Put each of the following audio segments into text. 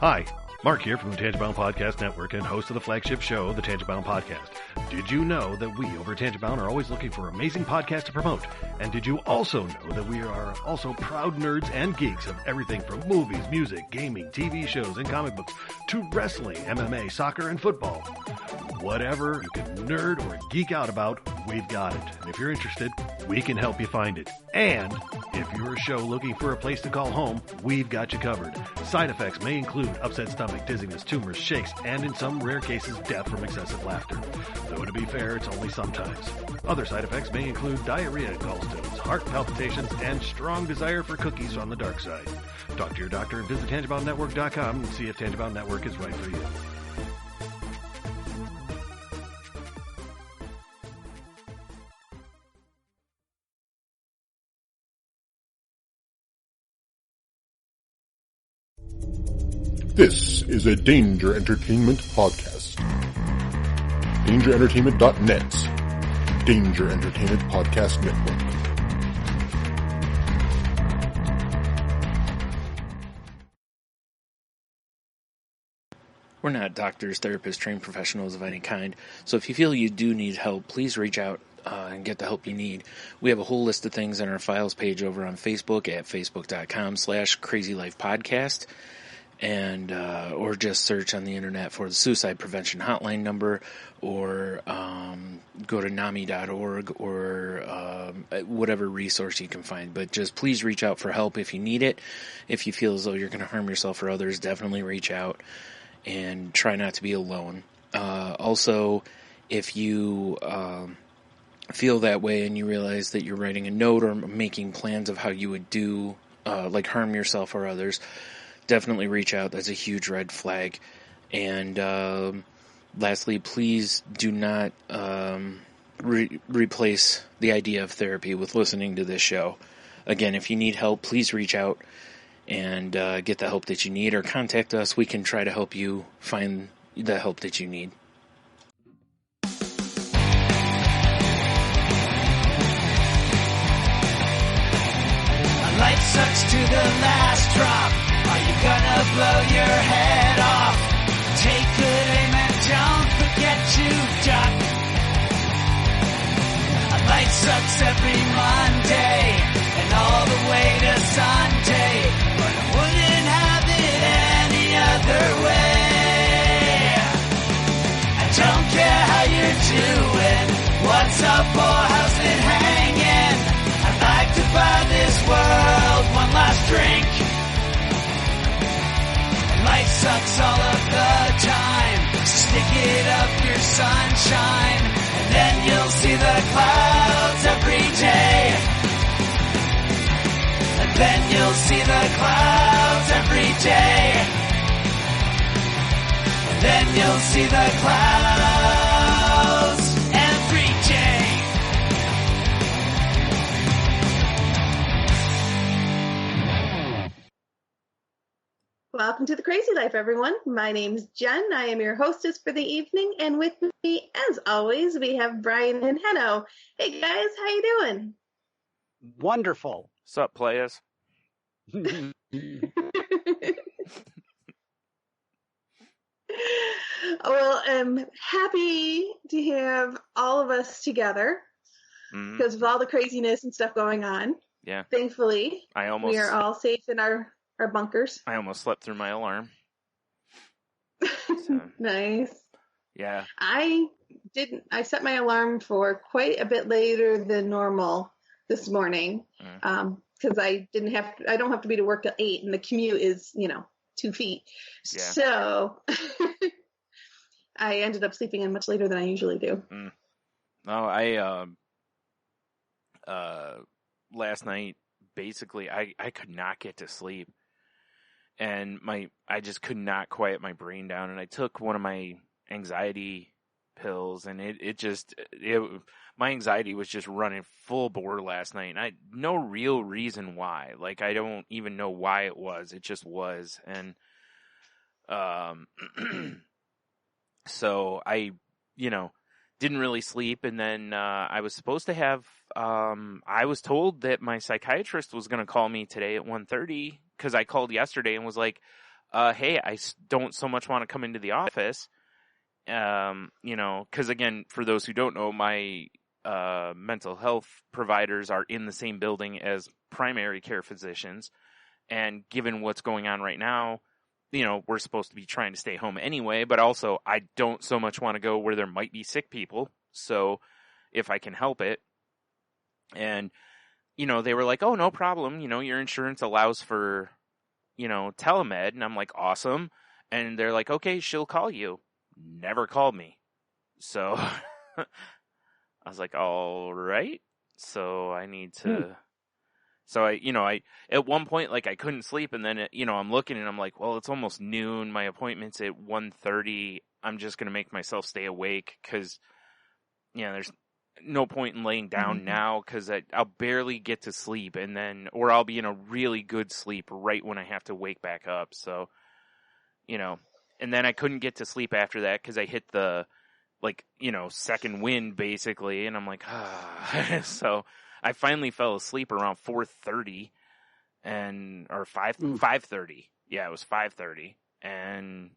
Hi, Mark here from the Tangibound Podcast Network and host of the flagship show, the Tangibound Podcast. Did you know that we over at Tangibound are always looking for amazing podcasts to promote? And did you also know that we are also proud nerds and geeks of everything from movies, music, gaming, TV shows, and comic books to wrestling, MMA, soccer, and football? Whatever you can nerd or geek out about, we've got it. And if you're interested, we can help you find it. And if you're a show looking for a place to call home, we've got you covered. Side effects may include upset stomach, dizziness, tumors, shakes, and in some rare cases, death from excessive laughter. Though to be fair, it's only sometimes. Other side effects may include diarrhea, gallstones, heart palpitations, and strong desire for cookies on the dark side. Talk to your doctor and visit TangiboundNetwork.com and see if Tangibound Network is right for you. This is a Danger Entertainment podcast. DangerEntertainment.net. Danger Entertainment Podcast Network. We're not doctors, therapists, trained professionals of any kind, so if you feel you do need help, please reach out and get the help you need. We have a whole list of things on our files page over on Facebook at facebook.com/crazylifepodcast. And or just search on the internet for the suicide prevention hotline number, or go to NAMI.org, or whatever resource you can find. But just please reach out for help if you need it. If you feel as though you're going to harm yourself or others, definitely reach out and try not to be alone. Also, if you feel that way and you realize that you're writing a note or making plans of how you would do, like harm yourself or others, definitely reach out. That's a huge red flag. And lastly, please do not replace the idea of therapy with listening to this show. Again, if you need help, please reach out and get the help that you need, or contact us. We can try to help you find the help that you need. Life sucks to the last drop. Are you gonna blow your head off? Take good aim and don't forget to duck. Life sucks every Monday and all the way to Sunday, but I wouldn't have it any other way. I don't care how you're doing, what's up or how's it hanging. I'd like to buy this world one last drink. Life sucks all of the time. Stick it up your sunshine, and then you'll see the clouds every day. And then you'll see the clouds every day. And then you'll see the clouds every day. Welcome to The Crazy Life, everyone. My name's Jen. I am your hostess for the evening, and with me, as always, we have Brian and Henno. Hey, guys, how you doing? Wonderful. Sup, players? Well, I'm happy to have all of us together because of all the craziness and stuff going on. Yeah. Thankfully, we are all safe in our bunkers. I almost slept through my alarm. So. Nice. Yeah. I set my alarm for quite a bit later than normal this morning. Because I don't have to be to work till 8, and the commute is, 2 feet. Yeah. So I ended up sleeping in much later than I usually do. No, I last night basically I could not get to sleep. And I just could not quiet my brain down, and I took one of my anxiety pills, and my anxiety was just running full bore last night, and no real reason why. Like, I don't even know why it was. It just was, and so I, didn't really sleep, and then I was supposed to have. I was told that my psychiatrist was going to call me today at 1:30. Because I called yesterday and was like, hey, I don't so much want to come into the office. You know, because again, for those who don't know, my mental health providers are in the same building as primary care physicians. And given what's going on right now, you know, we're supposed to be trying to stay home anyway, but also I don't so much want to go where there might be sick people. So if I can help it. And, you know, they were like, oh, no problem. You know, your insurance allows for, you know, telemed. And I'm like, awesome. And they're like, okay, she'll call you. Never called me. So I was like, all right. So I need to, so I at one point, like I couldn't sleep. And then, you know, I'm looking and I'm like, well, it's almost noon. My appointment's at 1:30. I'm just going to make myself stay awake because, you know, there's no point in laying down now because I'll barely get to sleep. And then, or I'll be in a really good sleep right when I have to wake back up. So, you know, and then I couldn't get to sleep after that because I hit the, like, you know, second wind basically. And I'm like, ah. So I finally fell asleep around 4:30 or 5:30. Yeah, it was 5:30. And,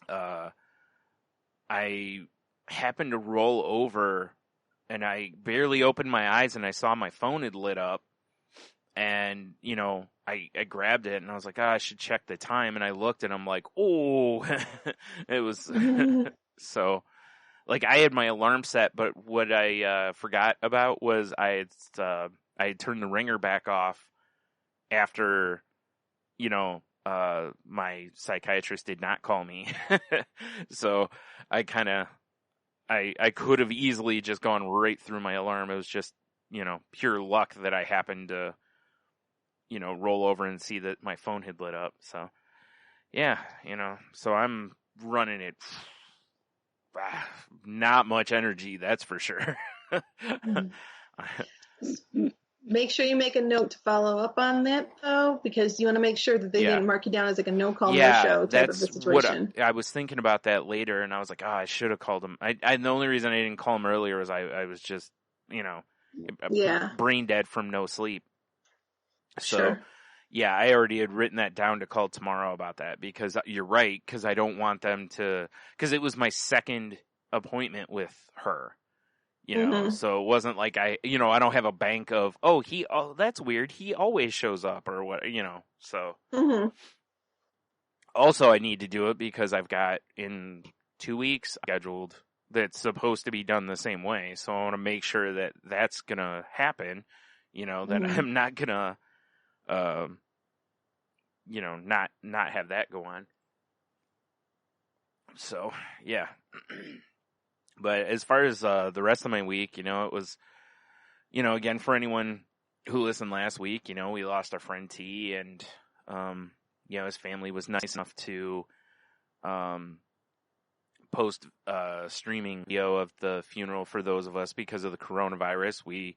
I happened to roll over and I barely opened my eyes and I saw my phone had lit up. And, you know, I grabbed it and I was like, I should check the time. And I looked and I'm like, oh, it was so like I had my alarm set, but what I forgot about was I had turned the ringer back off after, you know, my psychiatrist did not call me. So I could have easily just gone right through my alarm. It was just, you know, pure luck that I happened to, you know, roll over and see that my phone had lit up. So, yeah, you know, so I'm running it. Not much energy, that's for sure. Make sure you make a note to follow up on that, though, because you want to make sure that they didn't mark you down as like a no-call, no-show type of a situation. I was thinking about that later, and I was like, I should have called him. The only reason I didn't call him earlier was I was just, you know, brain dead from no sleep. So, yeah, I already had written that down to call tomorrow about that because you're right, because I don't want them to, because it was my second appointment with her, you know, so it wasn't like I don't have a bank of, that's weird, he always shows up or what, you know, so. Also, I need to do it because I've got in 2 weeks scheduled that's supposed to be done the same way, so I want to make sure that that's going to happen, you know, that I'm not going to, you know, not have that go on. So, yeah. But as far as the rest of my week, you know, it was, you know, again, for anyone who listened last week, you know, we lost our friend T, and, you know, his family was nice enough to post streaming video of the funeral for those of us because of the coronavirus.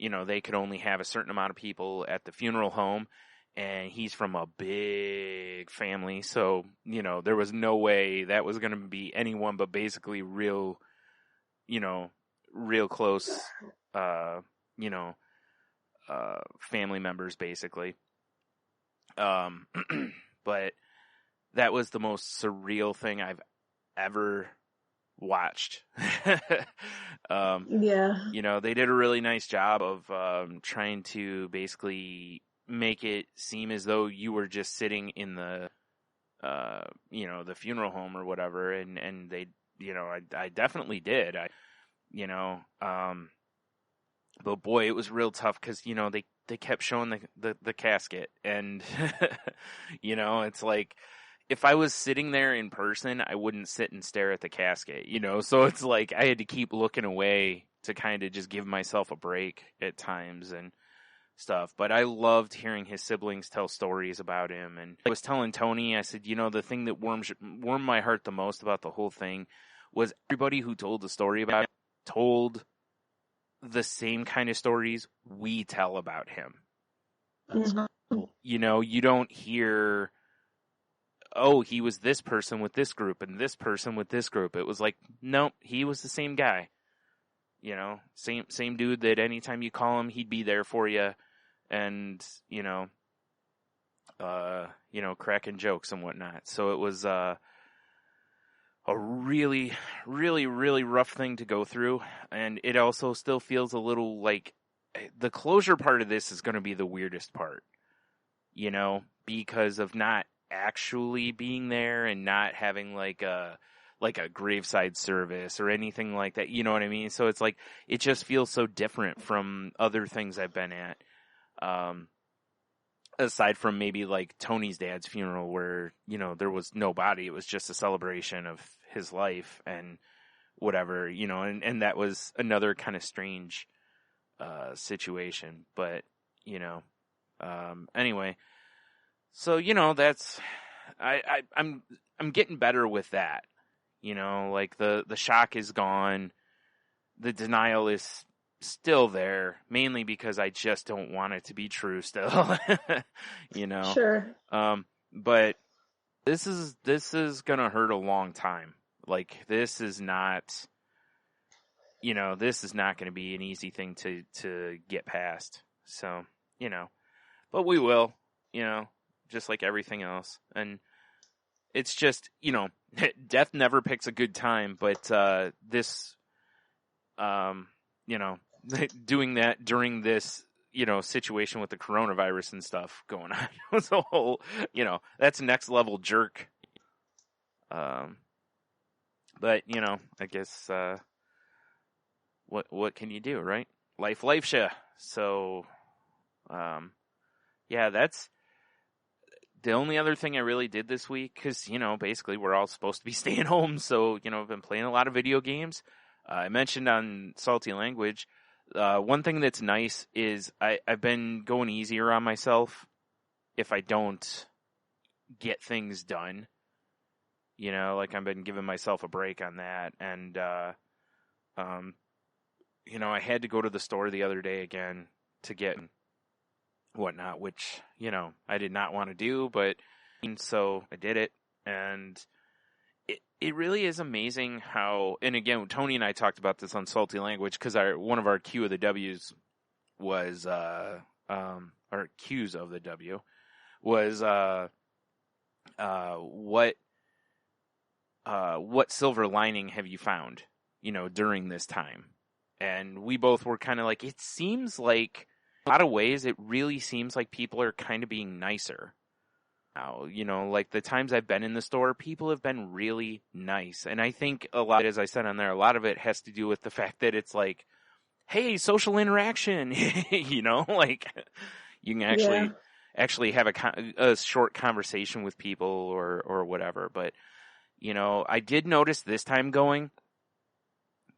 You know, they could only have a certain amount of people at the funeral home, and he's from a big family. So, you know, there was no way that was going to be anyone but basically real, you know, real close, you know, family members basically. But that was the most surreal thing I've ever watched. You know, they did a really nice job of trying to basically make it seem as though you were just sitting in the you know, the funeral home or whatever, and they, you know, I definitely did. You know, but boy, it was real tough because, you know, they kept showing the casket, and you know, it's like, if I was sitting there in person, I wouldn't sit and stare at the casket, you know? So it's like I had to keep looking away to kind of just give myself a break at times and stuff. But I loved hearing his siblings tell stories about him. And I was telling Tony, I said, you know, the thing that warmed my heart the most about the whole thing was everybody who told the story about him told the same kind of stories we tell about him. You know, you don't hear, oh, he was this person with this group and this person with this group. It was like, nope, he was the same guy. You know, same dude that anytime you call him, he'd be there for you. And, you know, cracking jokes and whatnot. So it was a really, really, really rough thing to go through. And it also still feels a little like the closure part of this is going to be the weirdest part, because of not actually being there and not having like a graveside service or anything like that. You know what I mean? So it's like, it just feels so different from other things I've been at. Aside from maybe like Tony's dad's funeral where, there was no body. It was just a celebration of his life and whatever, and that was another kind of strange, situation. But, anyway, so, that's, I'm getting better with that, like the shock is gone. The denial is still there, mainly because I just don't want it to be true still, Sure. But this is gonna hurt a long time. Like, this is not gonna be an easy thing to get past. So, but we will, just like everything else. And it's just, death never picks a good time, but, this, doing that during this, situation with the coronavirus and stuff going on was a whole, that's next level jerk. But, I guess, what can you do, right? Life-sha. So, that's the only other thing I really did this week, because, basically we're all supposed to be staying home. So, I've been playing a lot of video games. I mentioned on Salty Language, one thing that's nice is I've been going easier on myself if I don't get things done. Like I've been giving myself a break on that. And, I had to go to the store the other day again to get whatnot, which, I did not want to do, but so I did it. And it really is amazing how, and again, Tony and I talked about this on Salty Language, because one of our Q of the W's was, our Q's of the W was, what silver lining have you found, during this time? And we both were kind of like, it seems like, in a lot of ways, it really seems like people are kind of being nicer. Like the times I've been in the store, people have been really nice. And I think a lot, as I said on there, a lot of it has to do with the fact that it's like, hey, social interaction, like you can actually have a short conversation with people or whatever. But, I did notice this time going,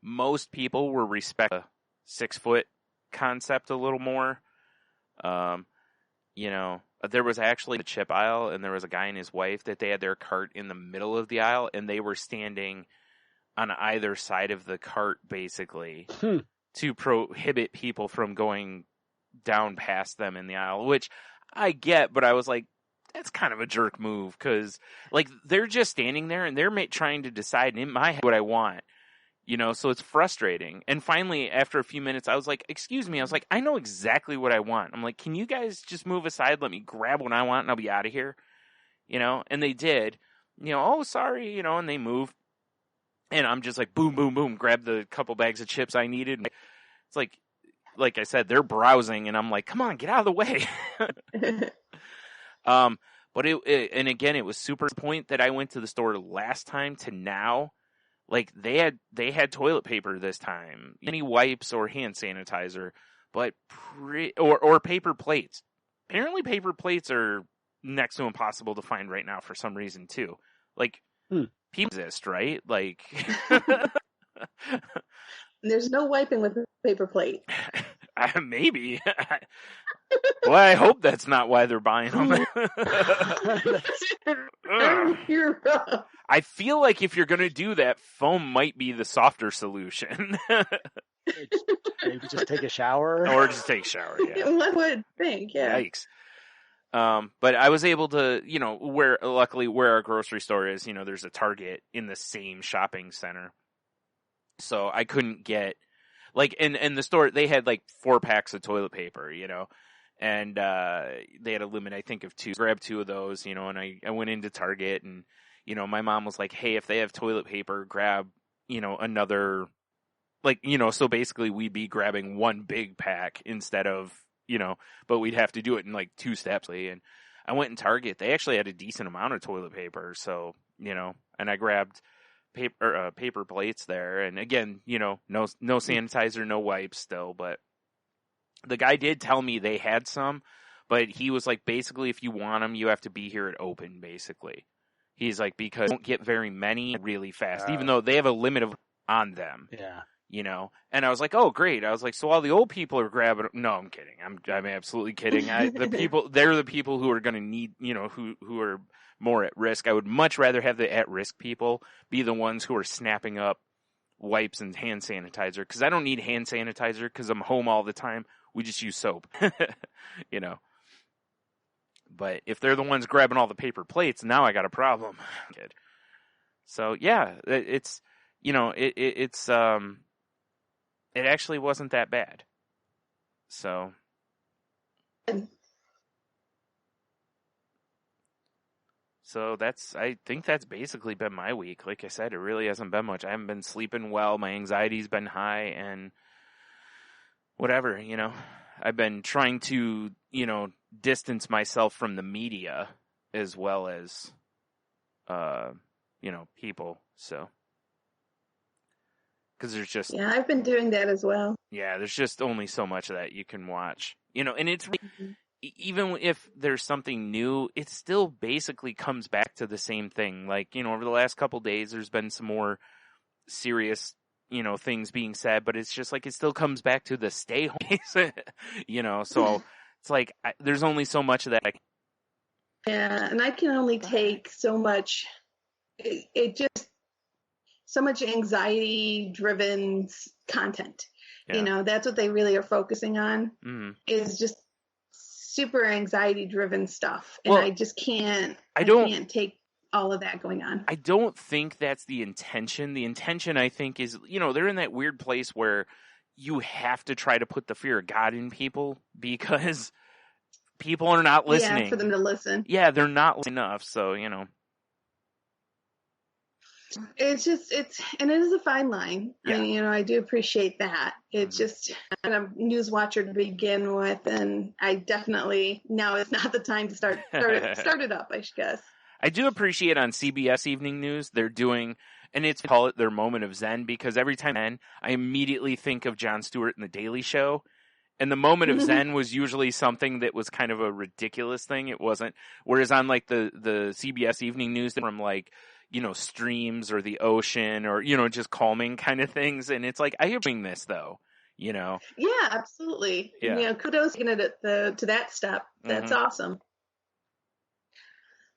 most people were respect the 6 foot concept a little more. There was actually the chip aisle, and there was a guy and his wife that they had their cart in the middle of the aisle, and they were standing on either side of the cart, basically, to prohibit people from going down past them in the aisle, which I get, but I was like, that's kind of a jerk move, because, like, they're just standing there, and they're trying to decide in my head what I want. So it's frustrating. And finally, after a few minutes, I was like, excuse me. I was like, I know exactly what I want. I'm like, can you guys just move aside? Let me grab what I want and I'll be out of here. And they did, oh, sorry, and they moved. And I'm just like, boom, boom, boom, grab the couple bags of chips I needed. It's like I said, they're browsing and I'm like, come on, get out of the way. But and again, it was super point that I went to the store last time to now. Like they had toilet paper this time, any wipes or hand sanitizer, but or paper plates. Apparently, paper plates are next to impossible to find right now for some reason too. Like people exist, right? Like there's no wiping with a paper plate. Maybe. Well, I hope that's not why they're buying them. I feel like if you're going to do that, foam might be the softer solution. Maybe just take a shower. Or just take a shower, yeah. One would think, yeah. Yikes. But I was able to, luckily where our grocery store is, there's a Target in the same shopping center. So I couldn't get, like, in the store, they had like 4 packs of toilet paper, And they had a limit, I think, of 2. Grabbed 2 of those, and I went into Target, and, my mom was like, hey, if they have toilet paper, grab, another, so basically we'd be grabbing 1 big pack instead of, but we'd have to do it in 2 steps. And I went in Target. They actually had a decent amount of toilet paper. So, and I grabbed paper plates there. And again, no sanitizer, no wipes still, but the guy did tell me they had some, but he was like, basically, if you want them, you have to be here at open, basically. He's like, because you don't get very many really fast, even though they have a limit on them. Yeah. And I was like, oh, great. I was like, so all the old people are grabbing. No, I'm kidding. I'm absolutely kidding. They're the people who are going to need, who are more at risk. I would much rather have the at-risk people be the ones who are snapping up wipes and hand sanitizer, because I don't need hand sanitizer because I'm home all the time. We just use soap, But if they're the ones grabbing all the paper plates, now I got a problem. So yeah, it's, it actually wasn't that bad. So. So I think that's basically been my week. Like I said, it really hasn't been much. I haven't been sleeping well. My anxiety's been high and whatever, I've been trying to, distance myself from the media as well as, people. So, because there's just. Yeah, I've been doing that as well. Yeah, there's just only so much of that you can watch, and it's. Even if there's something new, it still basically comes back to the same thing. Over the last couple days, there's been some more serious, things being said, but it's just it still comes back to the stay home, so it's there's only so much of that. Yeah, and I can only take so much, it just, so much anxiety-driven content. Yeah. That's what they really are focusing on, is just super anxiety-driven stuff. And I just can't take all of that going on. I don't think that's the intention. The intention, I think, is, they're in that weird place where you have to try to put the fear of God in people because people are not listening. Yeah, for them to listen. Yeah, they're not enough, so, It's just, and it is a fine line. Yeah. And, I do appreciate that. It's just, I'm a news watcher to begin with, and I definitely, now is not the time to start it up, I guess. I do appreciate on CBS Evening News, they're doing, and it's call it their moment of Zen, because every time I immediately think of Jon Stewart and The Daily Show. And the moment of Zen was usually something that was kind of a ridiculous thing. It wasn't, whereas on the CBS Evening News, from streams or the ocean or, just calming kind of things. And it's I hear doing this though, Yeah, absolutely. Yeah. Kudos to that step. That's awesome.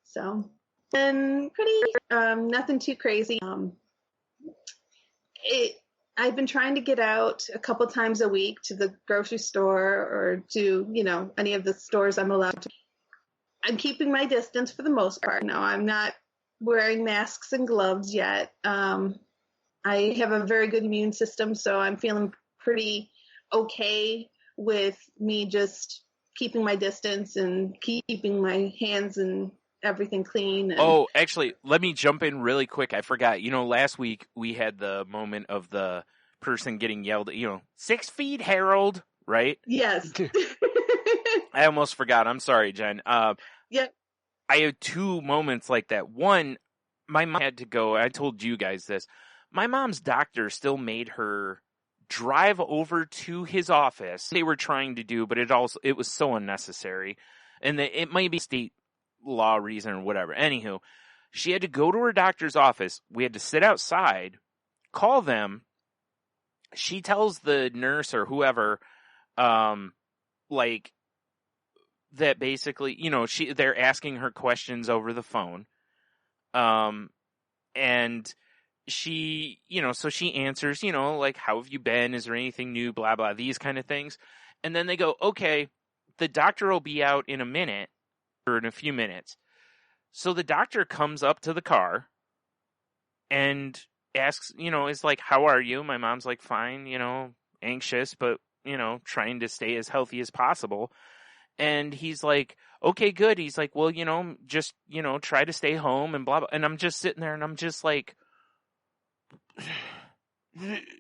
So, and pretty, nothing too crazy. I've been trying to get out a couple times a week to the grocery store or to, any of the stores I'm allowed to. I'm keeping my distance for the most part. No, I'm not wearing masks and gloves yet. I have a very good immune system, so I'm feeling pretty okay with me just keeping my distance and keeping my hands and everything clean. And... Oh, actually, let me jump in really quick. I forgot. Last week we had the moment of the person getting yelled at, 6 feet, Harold, right? Yes. I almost forgot. I'm sorry, Jen. Yeah. I had 2 moments like that. One, my mom had to go. I told you guys this. My mom's doctor still made her drive over to his office. They were trying to do, but it was so unnecessary. And it might be state law reason or whatever. Anywho, she had to go to her doctor's office. We had to sit outside, call them. She tells the nurse or whoever, that basically, they're asking her questions over the phone. And she, so she answers, how have you been? Is there anything new? Blah, blah, these kind of things. And then they go, okay, the doctor will be out in a minute or in a few minutes. So the doctor comes up to the car and asks, is how are you? My mom's fine, anxious, but, trying to stay as healthy as possible. And he's like, okay, good. He's like, well, just, try to stay home and blah, blah. And I'm just sitting there and I'm just like,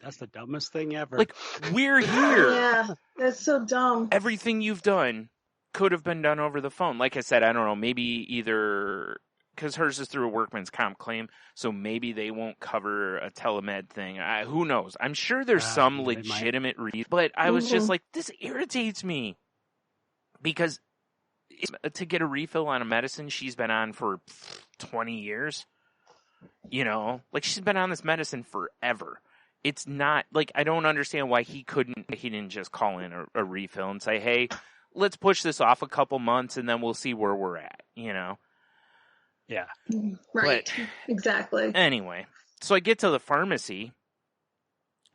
That's the dumbest thing ever. like, we're here. Yeah, that's so dumb. Everything you've done could have been done over the phone. Like I said, I don't know, maybe either because hers is through a workman's comp claim, so maybe they won't cover a telemed thing. Who knows? I'm sure there's some legitimate reason, but I was just like, this irritates me. Because to get a refill on a medicine she's been on for 20 years, like she's been on this medicine forever. It's not like, I don't understand why he didn't just call in a refill and say, hey, let's push this off a couple months and then we'll see where we're at, Yeah. Right. Exactly. Anyway, so I get to the pharmacy.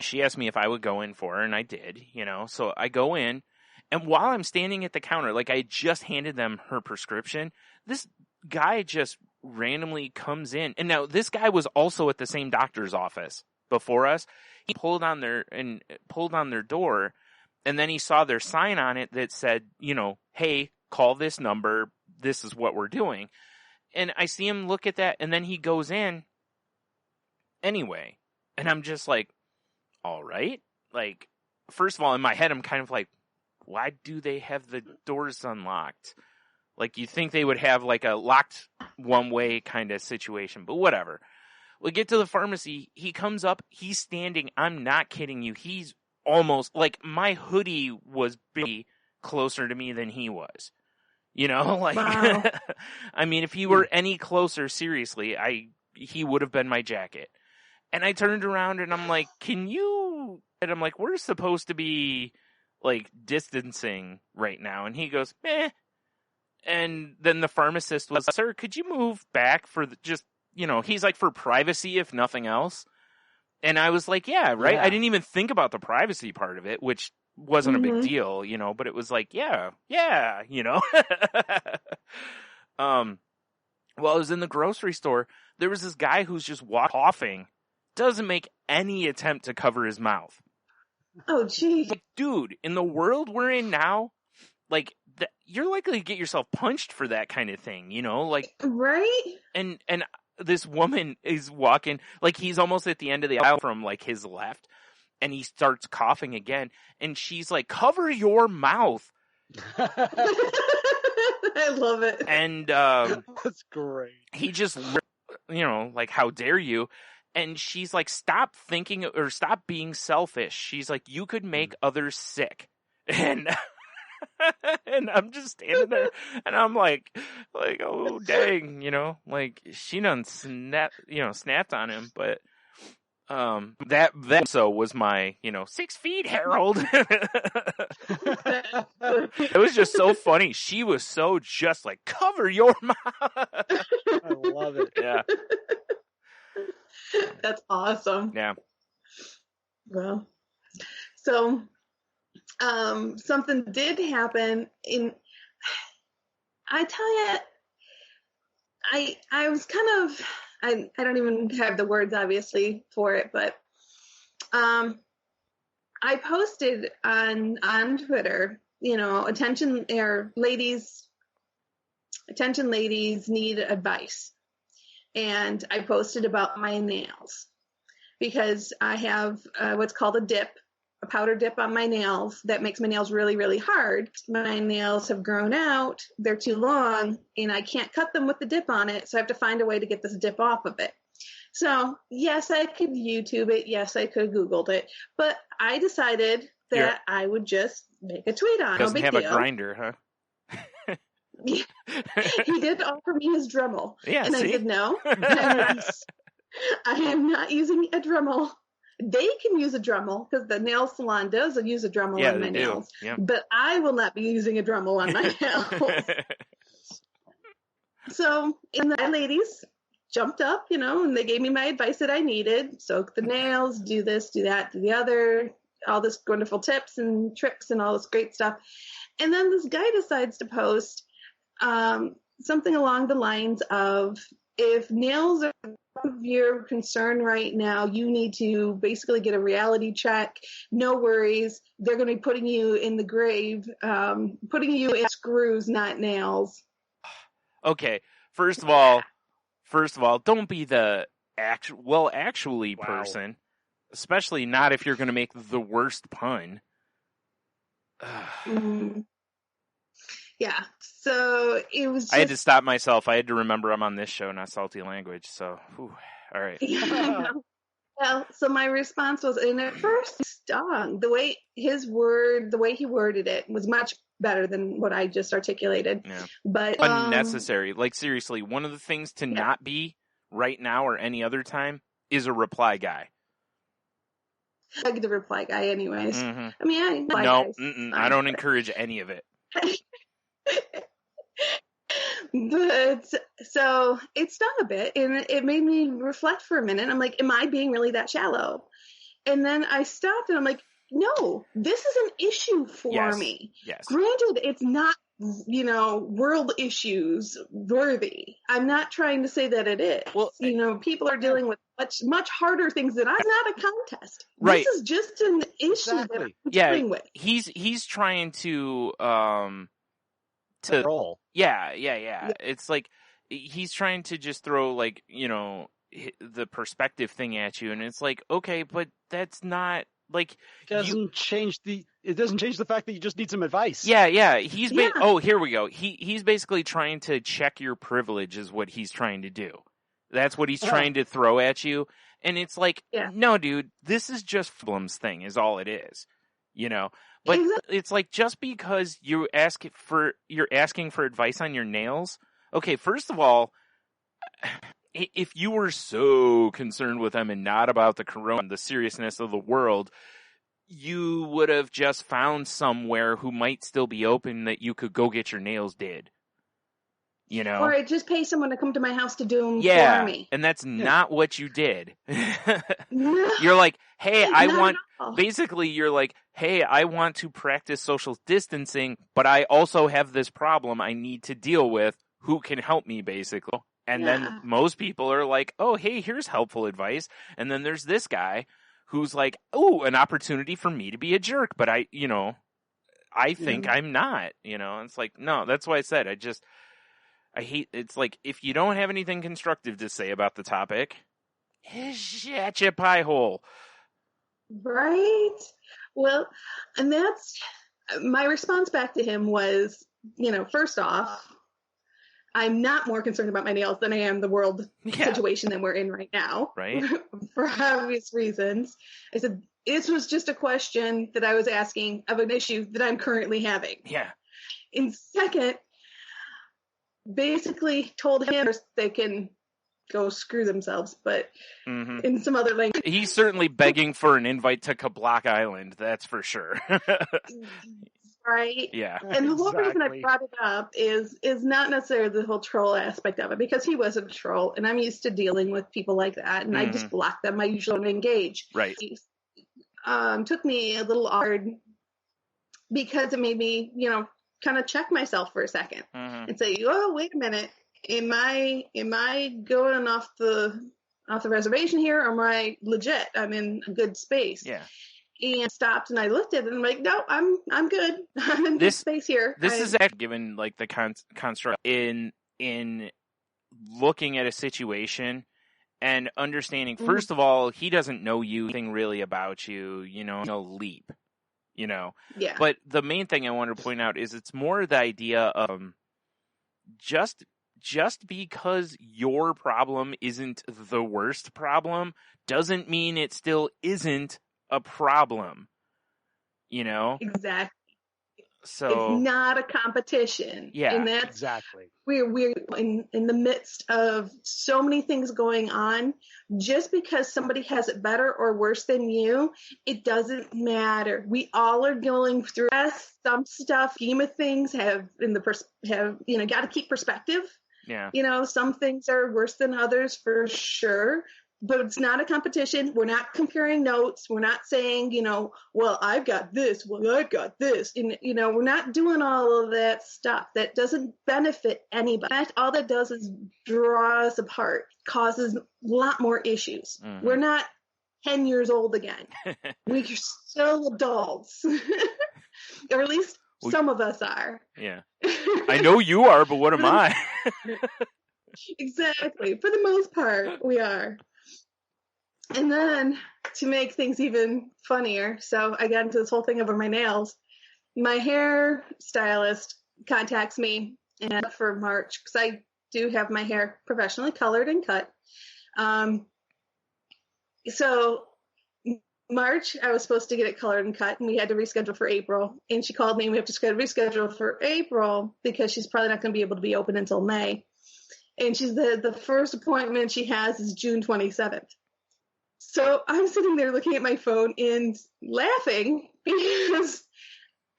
She asked me if I would go in for her, and I did, So I go in. And while I'm standing at the counter, like I just handed them her prescription, this guy just randomly comes in. And now this guy was also at the same doctor's office before us. He pulled on their door, and then he saw their sign on it that said, hey, call this number. This is what we're doing. And I see him look at that, and then he goes in anyway. And I'm just like, all right. Like, first of all, in my head, I'm kind of like, why do they have the doors unlocked? Like, you think they would have like a locked one-way kind of situation, but whatever. We get to the pharmacy. He comes up. He's standing. I'm not kidding you. He's almost like my hoodie was big, closer to me than he was. Like, wow. I mean, if he were any closer, seriously, he would have been my jacket. And I turned around and I'm like, and I'm like, we're supposed to be like distancing right now. And he goes, meh. And then the pharmacist was, sir, could you move back for he's like, for privacy, if nothing else. And I was like, yeah, right. Yeah. I didn't even think about the privacy part of it, which wasn't a big deal, but it was like, yeah. While I was in the grocery store, there was this guy who's just coughing, doesn't make any attempt to cover his mouth. Oh, geez. Like, dude, in the world we're in now, like, you're likely to get yourself punched for that kind of thing, Like, right? And this woman is walking, like, he's almost at the end of the aisle from, like, his left, and he starts coughing again, and she's like, cover your mouth. I love it. And that's great. He just, like, how dare you? And she's like, stop thinking or stop being selfish. She's like, you could make others sick. And and I'm just standing there and I'm like, oh, dang, like she done snapped on him. But that so was my, 6 feet, Harold. It was just so funny. She was so just like, cover your mouth. I love it. Yeah. That's awesome. Yeah. Well, so something did happen I tell you, I was kind of, I don't even have the words obviously for it, but I posted on Twitter, attention ladies need advice. And I posted about my nails because I have what's called a powder dip on my nails that makes my nails really, really hard. My nails have grown out. They're too long and I can't cut them with the dip on it. So I have to find a way to get this dip off of it. So yes, I could YouTube it. Yes, I could Googled it, but I decided that I would just make a tweet on it. Doesn't have a grinder, huh? He did offer me his Dremel. Yeah, and see? I said no. I am not using a Dremel. They can use a Dremel because the nail salon does use a Dremel on my nails. Yeah. But I will not be using a Dremel on my nails. So, and the ladies jumped up, and they gave me my advice that I needed. Soak the nails, do this, do that, do the other, all this wonderful tips and tricks and all this great stuff. And then this guy decides to post something along the lines of, if nails are of your concern right now, you need to basically get a reality check. No worries. They're going to be putting you in the grave, putting you in screws, not nails. Okay. First of all, don't be the actually person, especially not if you're going to make the worst pun. Yeah. So it was just... I had to stop myself. I had to remember I'm on this show, not Salty Language. So, all right. Yeah, well, so my response was, and at first it stung. The way he worded it was much better than what I just articulated. Yeah. But unnecessary. Like, seriously, one of the things to not be right now or any other time is a reply guy. I get the reply guy anyways. Mm-hmm. I mean, I don't encourage any of it. But so it stung a bit, and it made me reflect for a minute. I'm like, am I being really that shallow? And then I stopped and I'm like, no, this is an issue for me. Yes. Granted, it's not, world issues worthy. I'm not trying to say that it is. Well, people are dealing with much harder things than it's not a contest. Right. This is just an issue that I'm dealing with. He's trying to roll. Yeah. It's like he's trying to just throw the perspective thing at you, and it's like, okay, but that's not like it doesn't change the fact that you just need some advice. Yeah. Here we go. He's basically trying to check your privilege is what he's trying to do. That's what he's trying to throw at you. And it's like, no, dude, this is just problems thing is all it is, But it's like, just because you're asking for advice on your nails. Okay, first of all, if you were so concerned with them and not about the corona, the seriousness of the world, you would have just found somewhere who might still be open that you could go get your nails did. Or I just pay someone to come to my house to do them for me. And that's not what you did. You're like, hey, you're like, hey, I want to practice social distancing, but I also have this problem I need to deal with. Who can help me, basically? And then most people are like, oh, hey, here's helpful advice. And then there's this guy who's like, oh, an opportunity for me to be a jerk. But I think I'm not, It's like, no, that's why I said, I hate, it's like, if you don't have anything constructive to say about the topic, shut your pie hole. Right? Well, and that's, my response back to him was, first off, I'm not more concerned about my nails than I am the world situation that we're in right now. Right. For obvious reasons. I said, this was just a question that I was asking of an issue that I'm currently having. Yeah. And second, basically told him they can go screw themselves, but in some other language. He's certainly begging for an invite to Kablock Island, that's for sure. Right? Yeah. And the whole reason I brought it up is not necessarily the whole troll aspect of it, because he was a troll, and I'm used to dealing with people like that, and I just block them. I usually don't engage. Right. Took me a little hard because it made me, kind of check myself for a second and say, oh, wait a minute. Am I going off the reservation here, or am I legit? I'm in a good space. Yeah. And stopped and I looked at it and I'm like, no, I'm good. I'm in this space here. This is actually given like the construct in looking at a situation and understanding. First of all, he doesn't know you, anything really about you. No leap. Yeah. But the main thing I want to point out is it's more the idea of just because your problem isn't the worst problem doesn't mean it still isn't a problem, Exactly. So it's not a competition. Yeah, and that's exactly. We're in the midst of so many things going on. Just because somebody has it better or worse than you, it doesn't matter. We all are going through some stuff. Scheme of things have got to keep perspective. Yeah. Some things are worse than others for sure. but it's not a competition. We're not comparing notes. We're not saying, well, I've got this. Well, I've got this. And, we're not doing all of that stuff. That doesn't benefit anybody. In fact, all that does is draw us apart, causes a lot more issues. Mm-hmm. We're not 10 years old again. We're still adults. Or at least some of us are. Yeah. I know you are, but what am I? Exactly. For the most part, we are. And then to make things even funnier, so I got into this whole thing over my nails. My hair stylist contacts me and for March, because I do have my hair professionally colored and cut. So March, I was supposed to get it colored and cut, and we had to reschedule for April. And she called me, and we have to reschedule for April because she's probably not going to be able to be open until May. And she said the first appointment she has is June 27th. So I'm sitting there looking at my phone and laughing because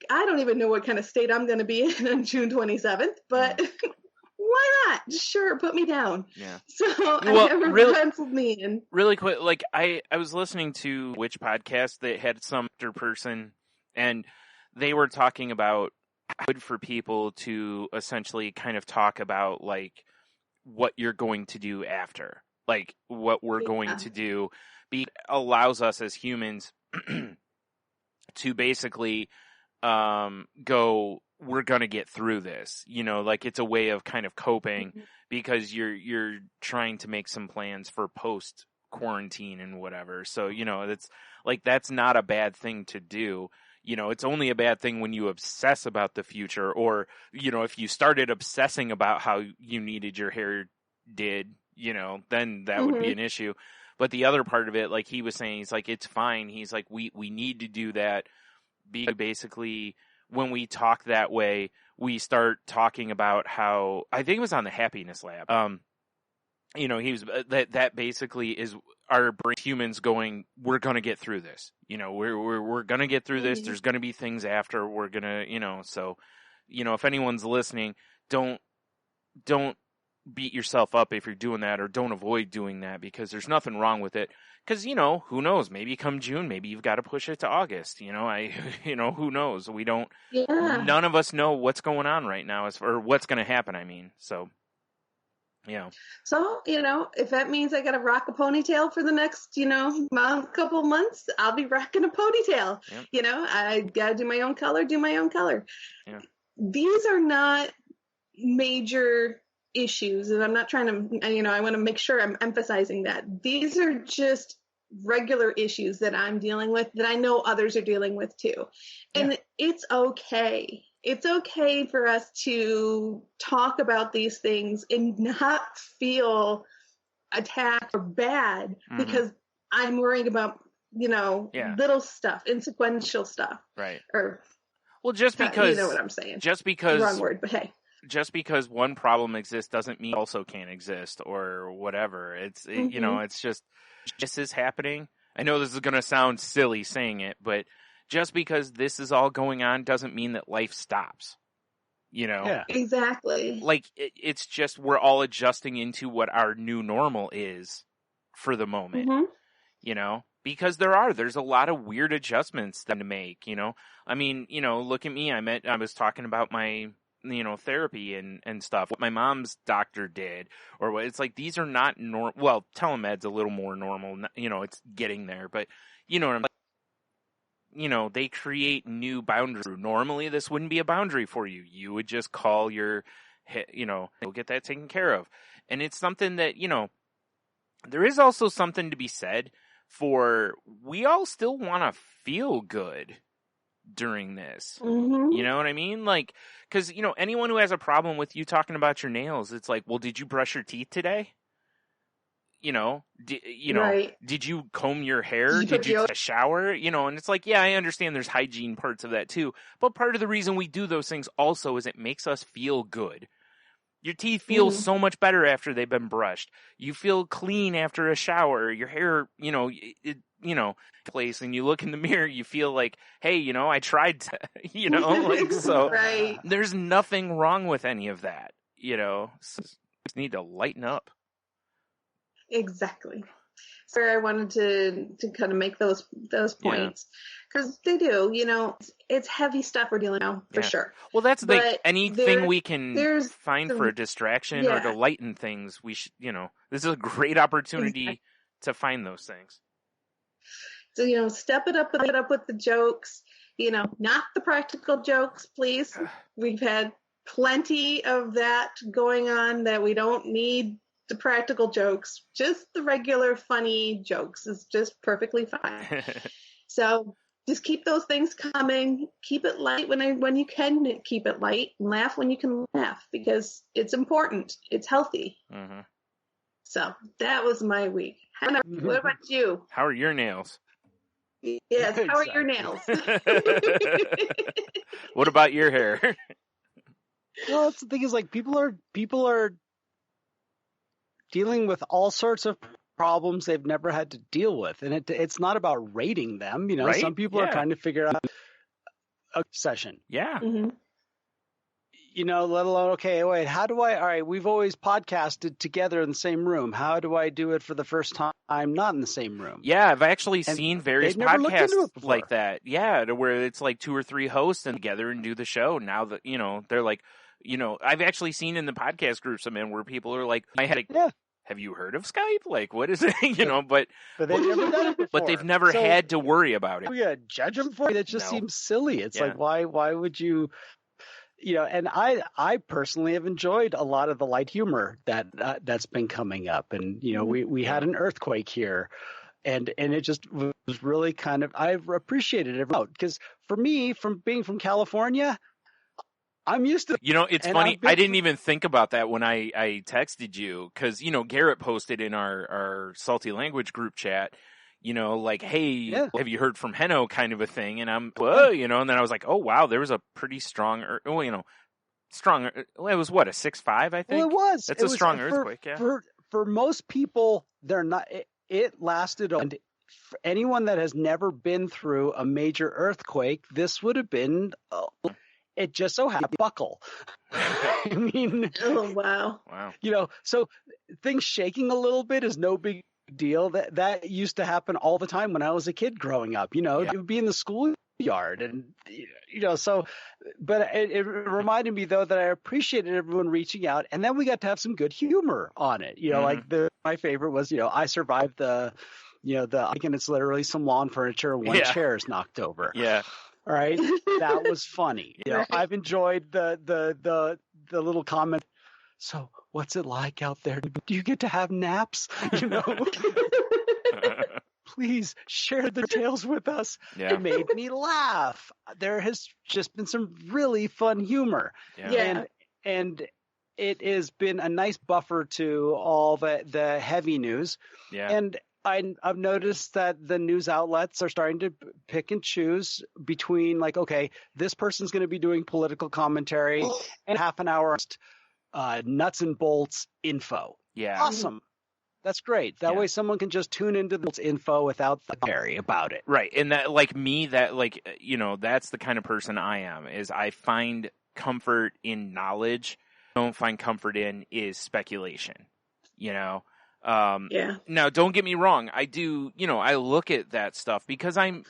I don't even know what kind of state I'm going to be in on June 27th, but why not? Sure, put me down. Yeah. So Well, I never really- penciled me in. Really quick, like I was listening to which podcast that had some other person, and they were talking about how good for people to essentially kind of talk about like what you're going to do after, like what we're going to do, allows us as humans to basically go, we're going to get through this, like it's a way of kind of coping because you're trying to make some plans for post quarantine and whatever. So, it's like, that's not a bad thing to do. It's only a bad thing when you obsess about the future, or, if you started obsessing about how you needed your hair did, then that would be an issue. But the other part of it, like he was saying, he's like, it's fine. He's like, we need to do that. Basically, when we talk that way, we start talking about how, I think it was on the Happiness Lab. He was that basically is our brain, humans going, we're going to get through this. We're going to get through this. There's going to be things after. We're going to, so, if anyone's listening, don't beat yourself up if you're doing that, or don't avoid doing that, because there's nothing wrong with it. Because, who knows? Maybe come June, maybe you've got to push it to August. Who knows? We don't, none of us know what's going on right now, or what's going to happen, I mean. So, yeah. So, if that means I got to rock a ponytail for the next, couple months, I'll be rocking a ponytail. Yep. I got to do my own color. Yeah. These are not major issues, and I'm not trying to, I want to make sure I'm emphasizing that. These are just regular issues that I'm dealing with, that I know others are dealing with too. And it's okay. It's okay for us to talk about these things and not feel attacked or bad because I'm worrying about, little stuff, insequential stuff. Right. Or, well, just because, you know what I'm saying. Just because, wrong word, but hey. Just because one problem exists doesn't mean it also can't exist, or whatever. It's, it's just, this is happening. I know this is going to sound silly saying it, but just because this is all going on doesn't mean that life stops. Yeah. Exactly. Like, it's just, we're all adjusting into what our new normal is for the moment, because there's a lot of weird adjustments to make, I mean, look at me. I was talking about my, therapy and stuff, what my mom's doctor did, or what, it's like, these are not normal. Well, telemed's a little more normal, it's getting there, but what I'm like, they create new boundaries. Normally this wouldn't be a boundary for you. You would just call your, you'll get that taken care of. And it's something that, there is also something to be said for, we all still want to feel good during this. You know what I mean? Like, because, anyone who has a problem with you talking about your nails, it's like, well, did you brush your teeth today? Right. Did you comb your hair? Did you take a shower? And it's like, yeah, I understand there's hygiene parts of that too. But part of the reason we do those things also is it makes us feel good. Your teeth feel so much better after they've been brushed. You feel clean after a shower. Your hair, place, and you look in the mirror, you feel like, hey, I tried to, like, so right. There's nothing wrong with any of that, so just need to lighten up. Exactly. So I wanted to kind of make those points because they do, it's heavy stuff we're dealing with for sure. Well, that's the thing. But Anything we can find for a distraction or to lighten things, we should, this is a great opportunity to find those things. So, step it up with the jokes, not the practical jokes, please. We've had plenty of that going on that we don't need the practical jokes. Just the regular funny jokes is just perfectly fine. So just keep those things coming. Keep it light when you can keep it light, and laugh when you can laugh, because it's important. It's healthy. Mm-hmm. So that was my week. What about you? How are your nails? Yes, how are your nails? What about your hair? Well, that's the thing is, like, people are dealing with all sorts of problems they've never had to deal with, and it's not about rating them. Right? Some people are trying to figure out a session. Yeah. Mm-hmm. Let alone, okay, wait, how do I, all right, we've always podcasted together in the same room. How do I do it for the first time not in the same room? Yeah, I've actually seen various podcasts like that. Yeah, to where it's like 2 or 3 hosts and together and do the show. Now that, they're like, I've actually seen in the podcast groups I'm in where people are like, have you heard of Skype? Like, what is it? But they've never done it before. But they've never had to worry about it. Yeah, judge them for it. It just seems silly. It's like, why would you, and I personally have enjoyed a lot of the light humor that's been coming up. And, we had an earthquake here. And it just was really kind of, I've appreciated it because for me, from being from California, I'm used to. It's funny. I didn't even think about that when I texted you because, Garrett posted in our Salty Language group chat, like, hey, have you heard from Heno kind of a thing? And I'm, whoa, and then I was like, oh, wow, there was a pretty strong, strong. It was what, a 6.5, I think? Well, it was. That's a strong earthquake, yeah. For most people, they're not. It lasted. And for anyone that has never been through a major earthquake, this would have been. It just so happened to buckle. I mean, oh wow. So things shaking a little bit is no big deal. That used to happen all the time when I was a kid growing up. It would be in the schoolyard, and so. But it reminded me though that I appreciated everyone reaching out, and then we got to have some good humor on it. Like my favorite was I survived the and it's literally some lawn furniture and one chair is knocked over. Yeah. All right, that was funny. I've enjoyed the little comment. So, what's it like out there? Do you get to have naps? Please share the tales with us. Yeah. It made me laugh. There has just been some really fun humor. Yeah. And it has been a nice buffer to all the heavy news. Yeah. And I've noticed that the news outlets are starting to pick and choose between, like, okay, this person's going to be doing political commentary and half an hour nuts and bolts info. Yeah. Awesome. That's great. That way someone can just tune into the info without the carry about it. Right. And that, like me, that, like, that's the kind of person I am, is I find comfort in knowledge. I don't find comfort in is speculation, Now, don't get me wrong. I do, I look at that stuff because I'm,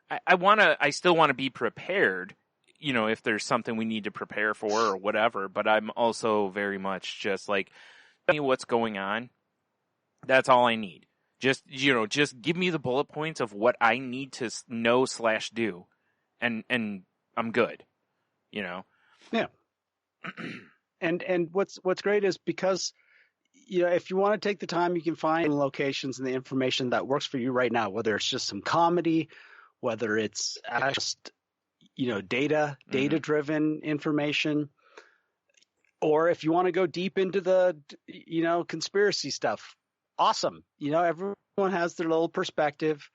I still want to be prepared, if there's something we need to prepare for or whatever, but I'm also very much just like, tell me what's going on. That's all I need. Just give me the bullet points of what I need to know/do, and I'm good, Yeah. And what's great is because, if you want to take the time, you can find locations and the information that works for you right now, whether it's just some comedy, whether it's just, data-driven information, or if you want to go deep into the, conspiracy stuff. Awesome. Everyone has their little perspective.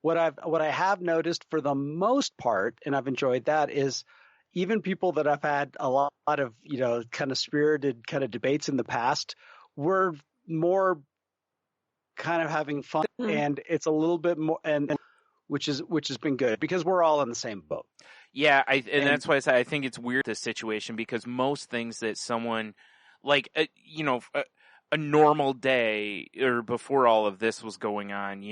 What I have noticed for the most part, and I've enjoyed that, is even people that I've had a lot of, kind of spirited kind of debates in the past, we're more kind of having fun, and it's a little bit more, and which has been good because we're all in the same boat. Yeah, and that's why I think it's weird, this situation, because most things that someone like, a normal day, or before all of this was going on,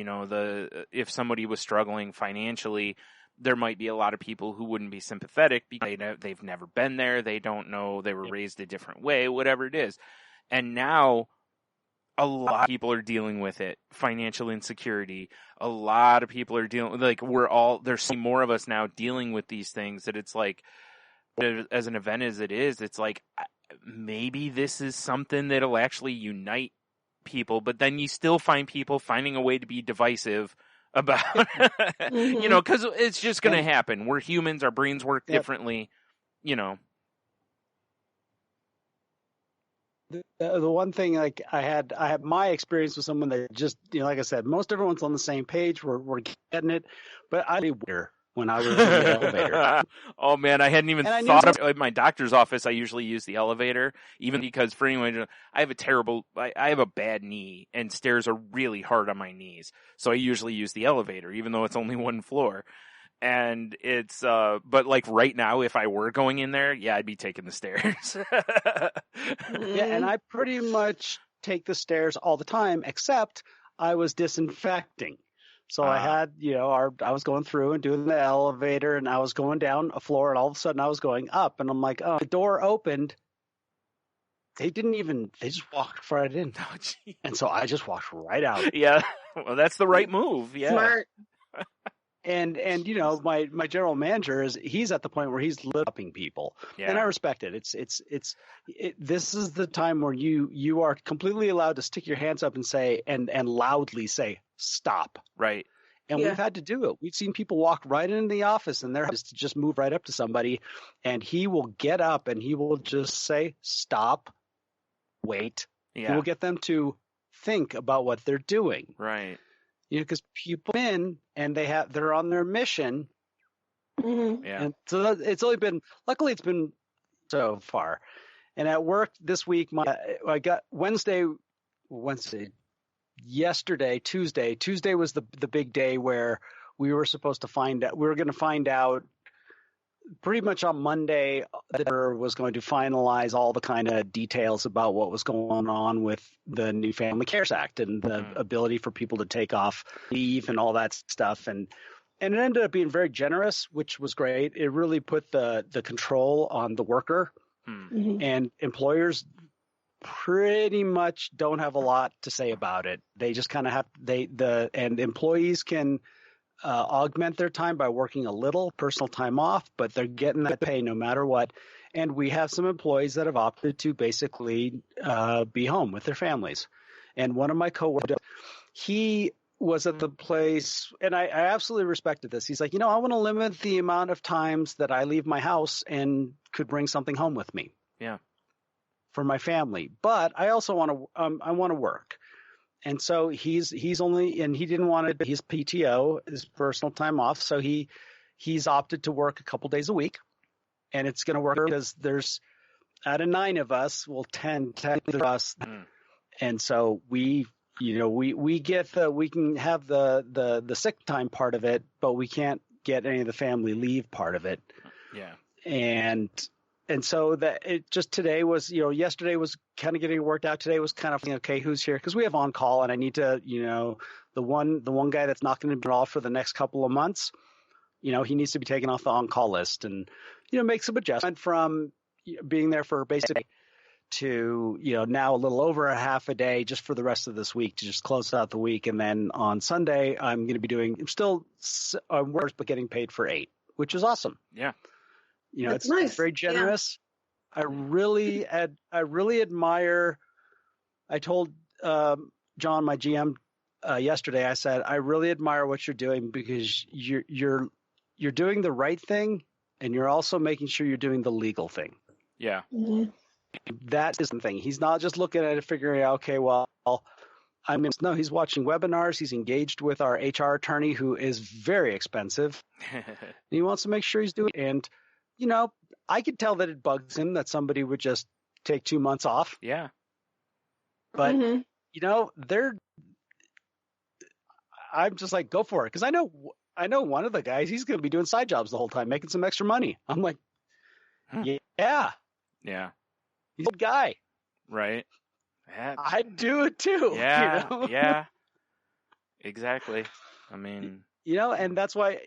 if somebody was struggling financially, there might be a lot of people who wouldn't be sympathetic because they've never been there. They don't know, they were raised a different way, whatever it is. And now a lot of people are dealing with it. Financial insecurity. A lot of people are dealing, there's more of us now dealing with these things, that it's like, as an event as it is, it's like, maybe this is something that'll actually unite people, but then you still find people finding a way to be divisive about, because it's just going to happen. We're humans. Our brains work differently, The one thing, like I had my experience with someone that just, like I said, most everyone's on the same page. We're getting it, but I did weird when I was in the elevator. Oh man, I hadn't even thought of at my doctor's office. I usually use the elevator, even because for anyone, I have a bad knee, and stairs are really hard on my knees. So I usually use the elevator, even though it's only one floor. And it's, but like right now, if I were going in there, I'd be taking the stairs. Yeah, and I pretty much take the stairs all the time, except I was disinfecting. So I had, I was going through and doing the elevator, and I was going down a floor, and all of a sudden I was going up, and I'm like, oh, the door opened. They just walked right in. Oh, geez. And so I just walked right out. Yeah. Well, that's the right move. Yeah. Smart. And my general manager he's at the point where he's lip-upping people. Yeah. And I respect it. This is the time where you are completely allowed to stick your hands up and say, and loudly say, stop. Right. And we've had to do it. We've seen people walk right into the office, and they're just to just move right up to somebody, and he will get up and he will just say, stop, wait. Yeah. He will get them to think about what they're doing. Right. Because people in and they're on their mission. Mm-hmm. Yeah. And so luckily it's been so far. And at work this week, I got yesterday, Tuesday. Tuesday was the big day where we were supposed to find out. We were going to find out pretty much on Monday. The editor was going to finalize all the kind of details about what was going on with the new Family Cares Act and the ability for people to take off leave and all that stuff. And it ended up being very generous, which was great. It really put the control on the worker, and employers pretty much don't have a lot to say about it. They just kind of have and employees can augment their time by working a little personal time off, but they're getting that pay no matter what. And we have some employees that have opted to basically be home with their families. And one of my coworkers, he was at the place, and I absolutely respected this. He's like, I want to limit the amount of times that I leave my house and could bring something home with me. Yeah. For my family, but I also want to work. And so he's he didn't want to, his PTO, his personal time off. So he's opted to work a couple days a week, and it's going to work because there's out of 9 of us, 10 of us. And so we get we can have the sick time part of it, but we can't get any of the family leave part of it. Yeah. And so that it just today was, yesterday was kind of getting worked out. Today was kind of, okay, who's here? Because we have on call, and I need to, the one guy that's not going to be off for the next couple of months, he needs to be taken off the on call list, and, make some adjustment from being there for basically to, now a little over a half a day just for the rest of this week to just close out the week. And then on Sunday, I'm going to be still worse, but getting paid for 8, which is awesome. Yeah. That's it's nice. very generous. Yeah. I really admire. I told John, my GM, yesterday. I said I really admire what you're doing because you're doing the right thing, and you're also making sure you're doing the legal thing. Yeah. Mm-hmm. That is the thing. He's not just looking at it, figuring out, okay, well, no, he's watching webinars. He's engaged with our HR attorney, who is very expensive. And he wants to make sure he's doing it. And I could tell that it bugs him that somebody would just take 2 months off. Yeah. But, I'm just like, go for it. Because I know one of the guys, he's going to be doing side jobs the whole time, making some extra money. I'm like, yeah. Yeah. He's a good guy. Right. I'd do it too. Yeah, you know? yeah, exactly. I mean, And that's why,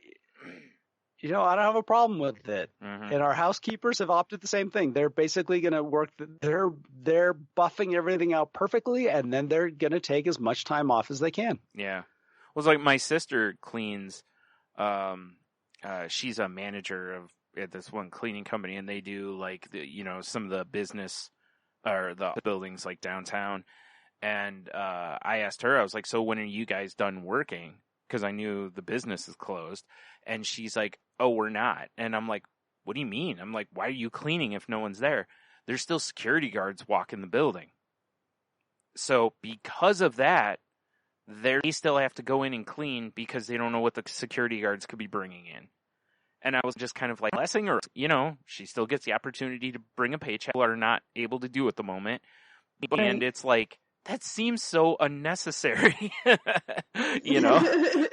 I don't have a problem with it. mhm. And our housekeepers have opted the same thing. They're basically going to work. They're buffing everything out perfectly, and then they're going to take as much time off as they can. Yeah. Well, it's like my sister cleans. She's a manager at this one cleaning company, and they do like some of the business or the buildings like downtown. And I asked her, I was like, "So when are you guys done working?" Because I knew the business is closed. And she's like, "Oh, we're not." And I'm like, "What do you mean?" I'm like, "Why are you cleaning if no one's there?" There's still security guards walking the building. So because of that, they still have to go in and clean because they don't know what the security guards could be bringing in. And I was just kind of like blessing her. She still gets the opportunity to bring a paycheck. People are not able to do at the moment. Right. And it's like, that seems so unnecessary.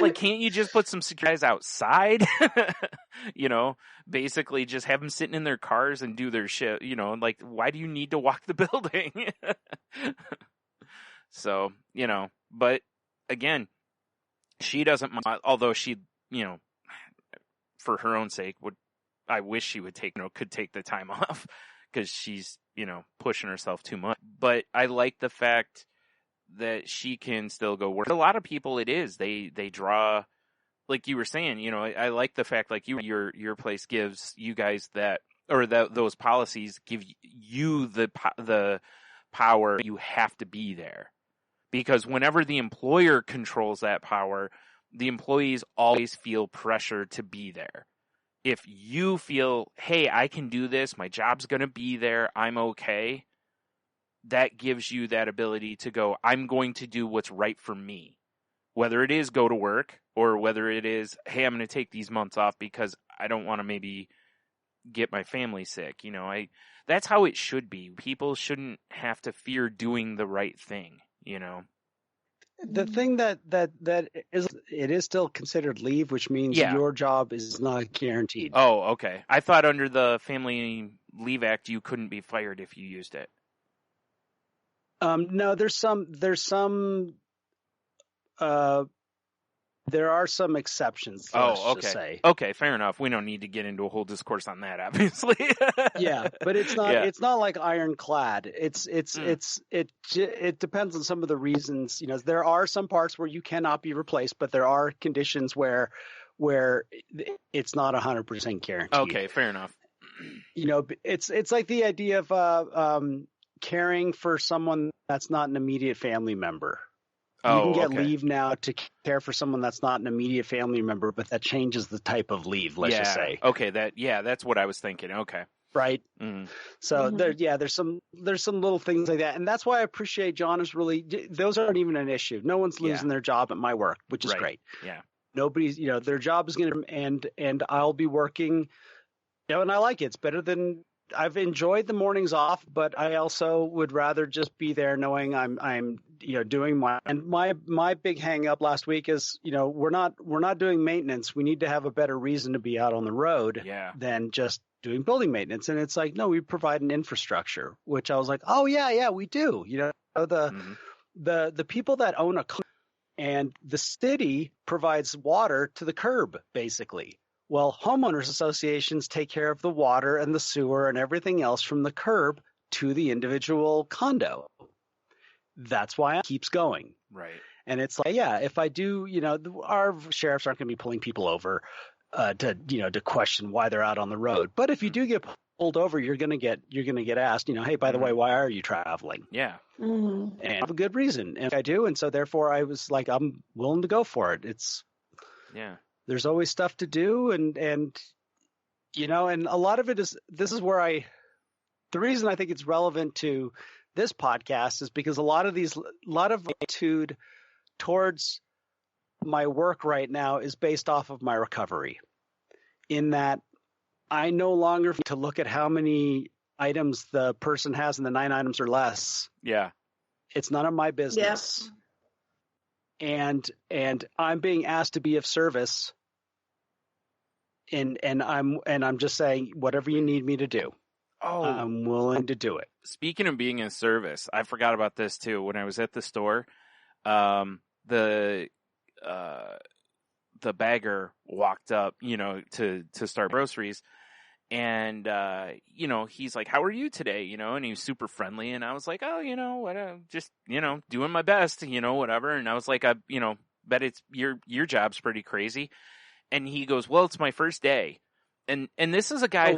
Like, can't you just put some security guys outside? Basically just have them sitting in their cars and do their shit. Like, why do you need to walk the building? So, but again, she doesn't mind, although she, for her own sake, I wish she would could take the time off because she's, pushing herself too much. But I like the fact that she can still go work. A lot of people, they draw, like you were saying, I like the fact like your place gives you guys that, or those policies give you the power. You have to be there. Because whenever the employer controls that power, the employees always feel pressure to be there. If you feel, hey, I can do this, my job's going to be there, I'm okay, that gives you that ability to go, I'm going to do what's right for me. Whether it is go to work or whether it is, hey, I'm going to take these months off because I don't want to maybe get my family sick. That's how it should be. People shouldn't have to fear doing the right thing. The thing that is, it is still considered leave, which means your job is not guaranteed. Oh, okay. I thought under the Family Leave Act you couldn't be fired if you used it. No, there are some exceptions. Oh, okay. Just say. Okay, fair enough. We don't need to get into a whole discourse on that, obviously. Yeah, but it's not. Yeah. It's not like ironclad. It depends on some of the reasons. There are some parts where you cannot be replaced, but there are conditions where it's not 100% guaranteed. Okay, fair enough. It's like the idea of caring for someone that's not an immediate family member. You can get leave now to care for someone that's not an immediate family member, but that changes the type of leave, let's just say. Okay, that's what I was thinking. Okay. Right. Mm-hmm. So there's some little things like that. And that's why I appreciate John is really, those aren't even an issue. No one's losing their job at my work, which is great. Yeah. Nobody's, their job is going to, and I'll be working, and I like it. It's better than, I've enjoyed the mornings off, but I also would rather just be there knowing I'm doing my big hang up last week is, we're not doing maintenance. We need to have a better reason to be out on the road than just doing building maintenance. And it's like, no, we provide an infrastructure, which I was like, oh yeah, we do. The people that own a car and the city provides water to the curb, basically. Well, homeowners associations take care of the water and the sewer and everything else from the curb to the individual condo. That's why it keeps going. Right. And it's like, if I do, our sheriffs aren't going to be pulling people over to question why they're out on the road. But if you do get pulled over, you're going to get asked, hey, by the way, why are you traveling? Yeah. Mm-hmm. And I have a good reason. And I do. And so therefore I was like, I'm willing to go for it. There's always stuff to do, and and a lot of it is, this is where the reason I think it's relevant to this podcast is because a lot of attitude towards my work right now is based off of my recovery, in that I no longer have to look at how many items the person has and the 9 items or less. Yeah. It's none of my business. Yeah. And I'm being asked to be of service, and I'm just saying whatever you need me to do, Oh, I'm willing to do it. speaking of being in service, I forgot about this too. When I was at the store, the bagger walked up, to start groceries. And, he's like, how are you today? And he was super friendly. And I was like, oh, what, just, doing my best, whatever. And I was like, bet it's your job's pretty crazy. And he goes, well, it's my first day. And this is a guy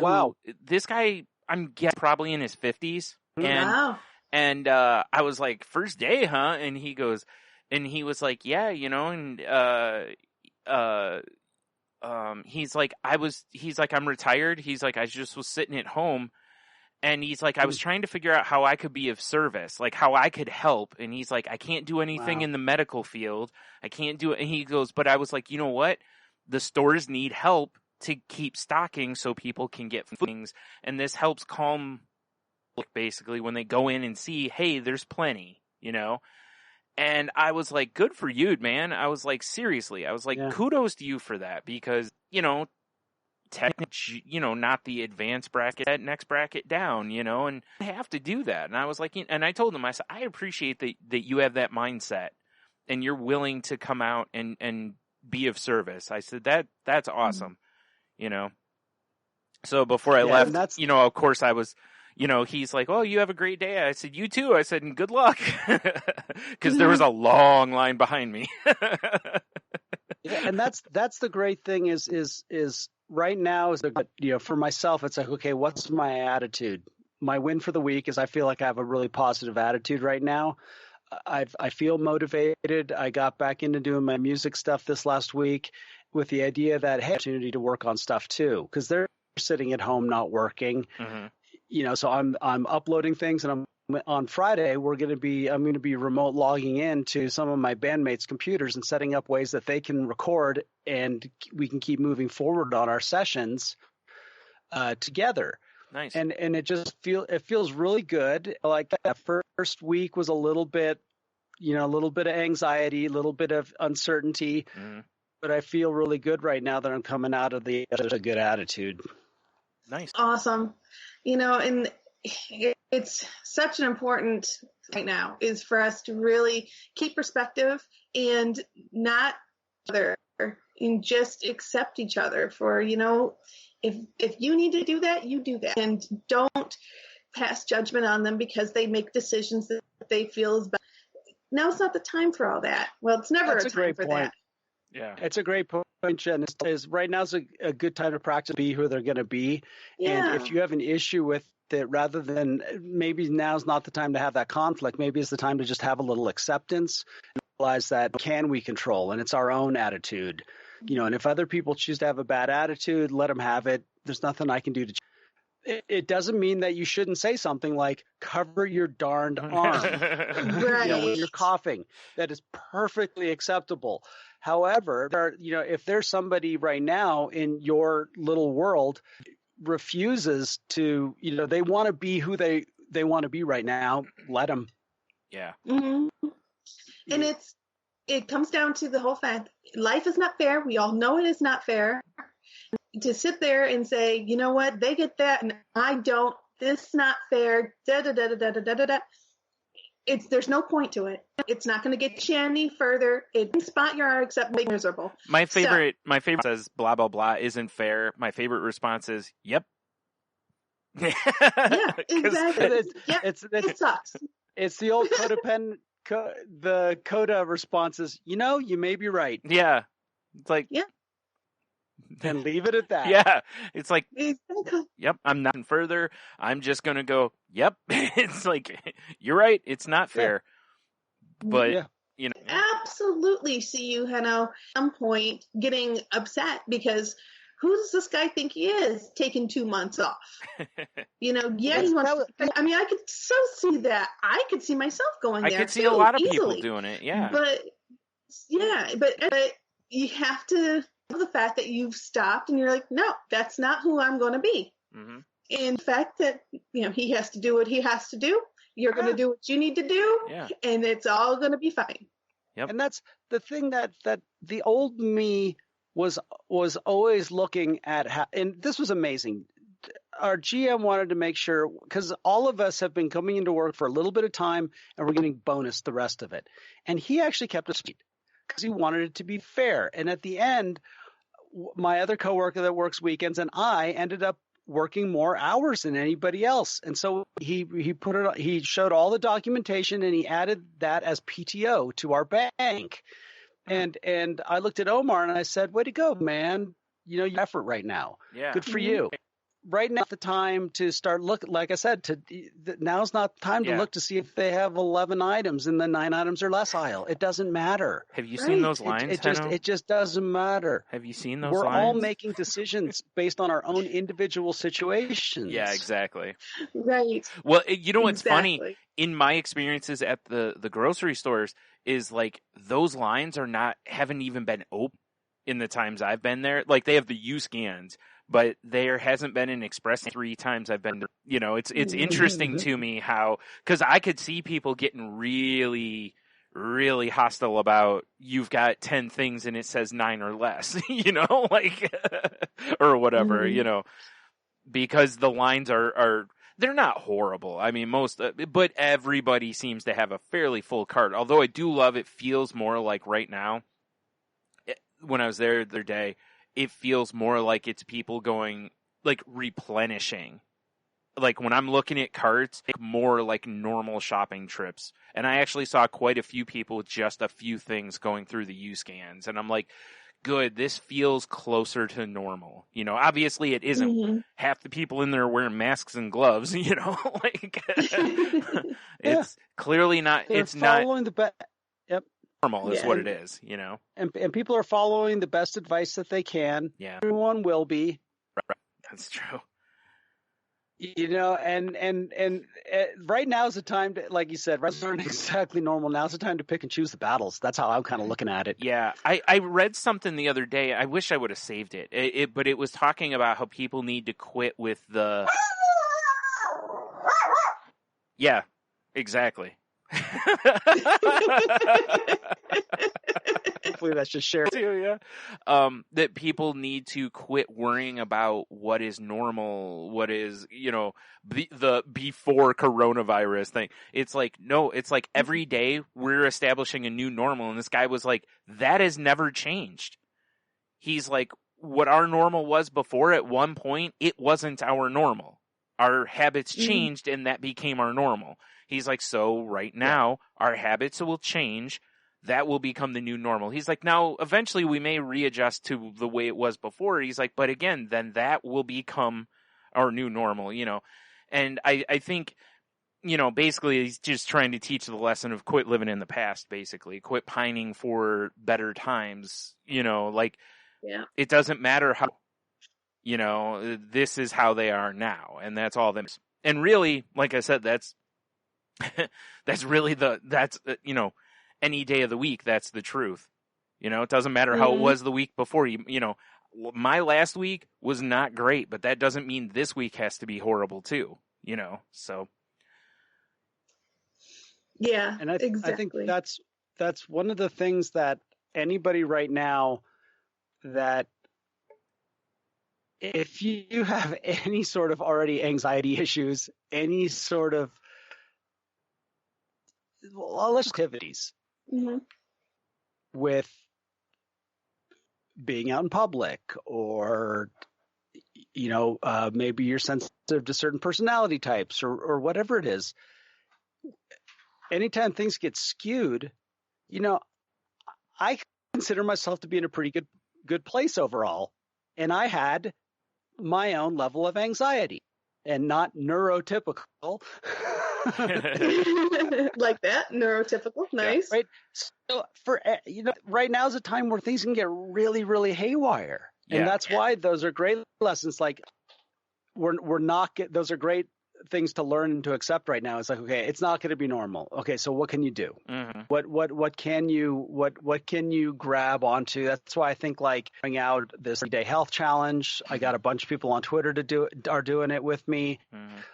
this guy, I'm guessing probably in his 50s. Wow. And I was like, first day, huh? And he was like, yeah, he's like, I'm retired. He's like, I just was sitting at home, and he's like, I was trying to figure out how I could be of service, like how I could help. And he's like, I can't do anything in the medical field. I can't do it. And he goes, but I was like, you know what? The stores need help to keep stocking so people can get things. And this helps calm, basically, when they go in and see, hey, there's plenty, And I was like, good for you, man. I was like, seriously. I was like, kudos to you for that, because, technically, not the advanced bracket, that next bracket down, and I have to do that. And I was like, and I told him, I said, I appreciate that you have that mindset and you're willing to come out and be of service. I said, that's awesome, So before I left, of course I was, he's like, oh, you have a great day. I said, you too. I said, and good luck. Because there was a long line behind me. Yeah, and that's the great thing is right now is for myself, it's like, okay, what's my attitude? My win for the week is I feel like I have a really positive attitude right now. I feel motivated. I got back into doing my music stuff this last week with the idea that, hey, opportunity to work on stuff too, because they're sitting at home not working. Mm-hmm. So I'm uploading things, and on Friday I'm going to be remote logging in to some of my bandmates' computers and setting up ways that they can record and we can keep moving forward on our sessions together. Nice. And it just feels really good. Like that first week was a little bit of anxiety, a little bit of uncertainty, but I feel really good right now that I'm coming out of a good attitude. Nice. Awesome. And it's such an important right now is for us to really keep perspective and not other and just accept each other for, if you need to do that, you do that, and don't pass judgment on them because they make decisions that they feel is best. Now it's not the time for all that. Well, it's never a time for that. Yeah, it's a great point, Jen. Right now is a good time to practice be who they're going to be. Yeah. And if you have an issue with it, rather than maybe now's not the time to have that conflict, maybe it's the time to just have a little acceptance and realize that can we control, and it's our own attitude. And if other people choose to have a bad attitude, let them have it. There's nothing I can do to. It doesn't mean that you shouldn't say something like cover your darned arm right. When you're coughing. That is perfectly acceptable. However, if there's somebody right now in your little world refuses to, they want to be who they want to be right now, let them. Yeah. Mm-hmm. And it comes down to the whole fact life is not fair. We all know it is not fair. To sit there and say, you know what, they get that and I don't, this is not fair, there's no point to it. It's not going to get you any further. It didn't spot your art except make miserable. My favorite says blah, blah, blah isn't fair. My favorite response is, yep. Yeah, exactly. It sucks. It's the old the Coda responses, you may be right. Yeah. It's like, yeah. And leave it at that. Yeah. It's like, yep, I'm not further. I'm just going to go, yep. It's like, you're right. It's not fair. Yeah. But, Absolutely see you, at some point getting upset because who does this guy think he is taking 2 months off? He wants I could so see that. I could see myself going there. I could see a lot of people doing it. Yeah. But you have to the fact that you've stopped and you're like, no, that's not who I'm going to be. Mm-hmm. In fact that, he has to do what he has to do. You're going to do what you need to do. Yeah. And it's all going to be fine. Yep. And that's the thing that the old me was always looking at how, and this was amazing. our GM wanted to make sure, because all of us have been coming into work for a little bit of time and we're getting bonus the rest of it. And he actually kept us because he wanted it to be fair. And at the end, my other coworker that works weekends and I ended up working more hours than anybody else. And so he showed all the documentation and he added that as PTO to our bank. And I looked at Omar and I said, way to go, man. You know, your effort right now. Yeah. Good for you. Right now, the time to start looking, like I said, now's not the time to look to see if they have 11 items in the 9 items or less aisle. It doesn't matter. Have you seen those lines? It just doesn't matter. Have you seen those We're lines? all making decisions based on our own individual situations. Yeah, exactly. Right. Well, you know what's funny? Exactly. In my experiences at the grocery stores is like those lines haven't even been open in the times I've been there. Like they have the U scans, but there hasn't been an express 3 times I've been there. You know, it's interesting to me how, because I could see people getting really, really hostile about you've got 10 things and it says 9 or less, you know, like, or whatever, you know, because the lines are they're not horrible. I mean, but everybody seems to have a fairly full cart. Although I do love it feels more like right now, when I was there the other day, it feels more like it's people going, like, replenishing. Like, when I'm looking at carts, it's more like normal shopping trips. And I actually saw quite a few people with just a few things going through the U-scans. And I'm like, good, this feels closer to normal. You know, obviously it isn't. Half the people in there are wearing masks and gloves, you know? Like, it's clearly not, it's not normal is what it is, you know? And people are following the best advice that they can. Yeah. Everyone will be. Right. That's true. You know, and right now is the time to, like you said, right now isn't exactly normal. Now's the time to pick and choose the battles. That's how I'm kind of looking at it. Yeah. I read something the other day. I wish I would have saved it. But it was talking about how people need to quit with the... Yeah, exactly. Hopefully that's just shared too, yeah. That people need to quit worrying about what is normal, what is, you know, the before coronavirus thing. It's like, no, it's like every day we're establishing a new normal. And this guy was like, that has never changed. He's like, what our normal was before, at one point, it wasn't our normal. Our habits changed and that became our normal. He's like, so right now, our habits will change. That will become the new normal. He's like, now, eventually we may readjust to the way it was before. He's like, but again, then that will become our new normal, you know. And I think, you know, basically he's just trying to teach the lesson of quit living in the past, basically. Quit pining for better times, you know, like, it doesn't matter how, you know, this is how they are now. And that's all them. And really, like I said, that's really you know, any day of the week, that's the truth. You know, it doesn't matter how it was the week before. You know, my last week was not great, but that doesn't mean this week has to be horrible too, you know, so. Yeah, and I exactly. think that's one of the things that anybody right now, that if you have any sort of already anxiety issues, any sort of activities with being out in public, or, you know, maybe you're sensitive to certain personality types or whatever it is. Anytime things get skewed, you know, I consider myself to be in a pretty good place overall. And I had my own level of anxiety, and not neurotypical. Like that, neurotypical, nice. Yeah, right. So you know, right now is a time where things can get really, really haywire, and that's why those are great lessons. Like those are great things to learn and to accept right now. It's like, okay, it's not going to be normal. Okay, so what can you do? What can you grab onto? That's why I think, like, going out this everyday health challenge. I got a bunch of people on Twitter are doing it with me.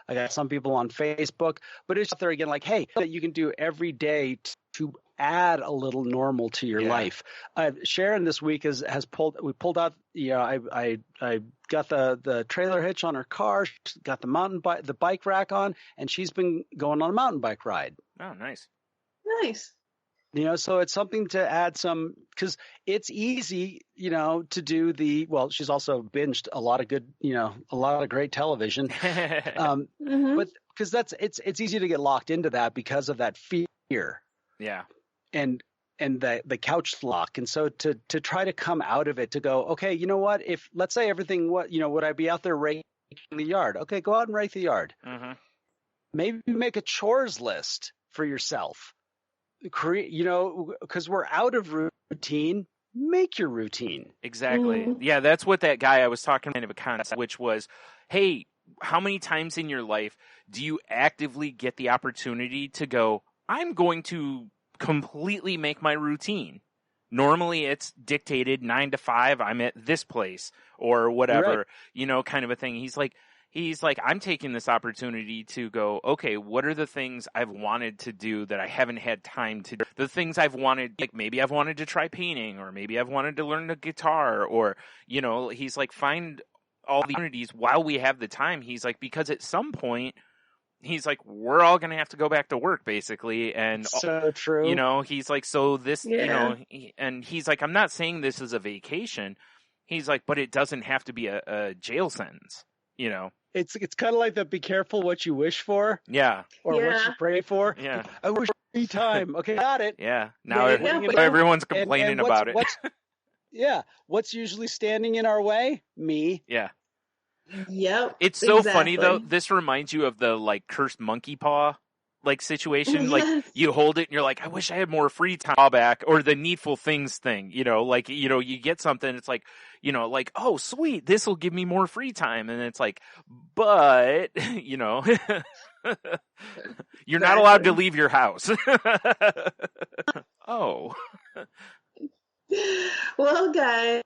I got some people on Facebook, but it's out there again, like, hey, that you can do every day to add a little normal to your life. Sharon this week we pulled out, I got the trailer hitch on her car, got the bike rack on, and she's been going on a mountain bike ride. Oh, nice. Nice. So it's something to add some, because it's easy, to do she's also binged a lot of good, a lot of great television. But because it's easy to get locked into that because of that fear. Yeah. And the couch lock. And so to try to come out of it, to go, okay, you know what, if let's say everything, would I be out there raking the yard? Okay, go out and rake the yard. Mm-hmm. Maybe make a chores list for yourself. Because we're out of routine, make your routine. Exactly. Mm-hmm. Yeah, that's what that guy I was talking about, a concept, which was, hey, how many times in your life do you actively get the opportunity to go, I'm going to completely make my routine? Normally it's dictated 9 to 5, I'm at this place or whatever, right. Kind of a thing. He's like, I'm taking this opportunity to go, okay, what are the things I've wanted to do that I haven't had time to do? The things I've wanted, like maybe I've wanted to try painting, or maybe I've wanted to learn the guitar, or, he's like, find all the opportunities while we have the time. He's like, because at some point, he's like, we're all going to have to go back to work, basically. And so true. He's like, so this, and he's like, I'm not saying this is a vacation. He's like, but it doesn't have to be a jail sentence, It's kind of like the be careful what you wish for. Yeah. Or what you pray for. Yeah. I wish free time. Okay, got it. Yeah. Now everyone's complaining about it. What's usually standing in our way? Me. Yeah. Yep. It's so funny though. This reminds you of the cursed monkey paw situation. Yes. Like you hold it and you're like, I wish I had more free time back, or the needful things thing, you get something. It's like, oh sweet, this will give me more free time. And it's like, but you're not allowed to leave your house. Oh. Well, guys,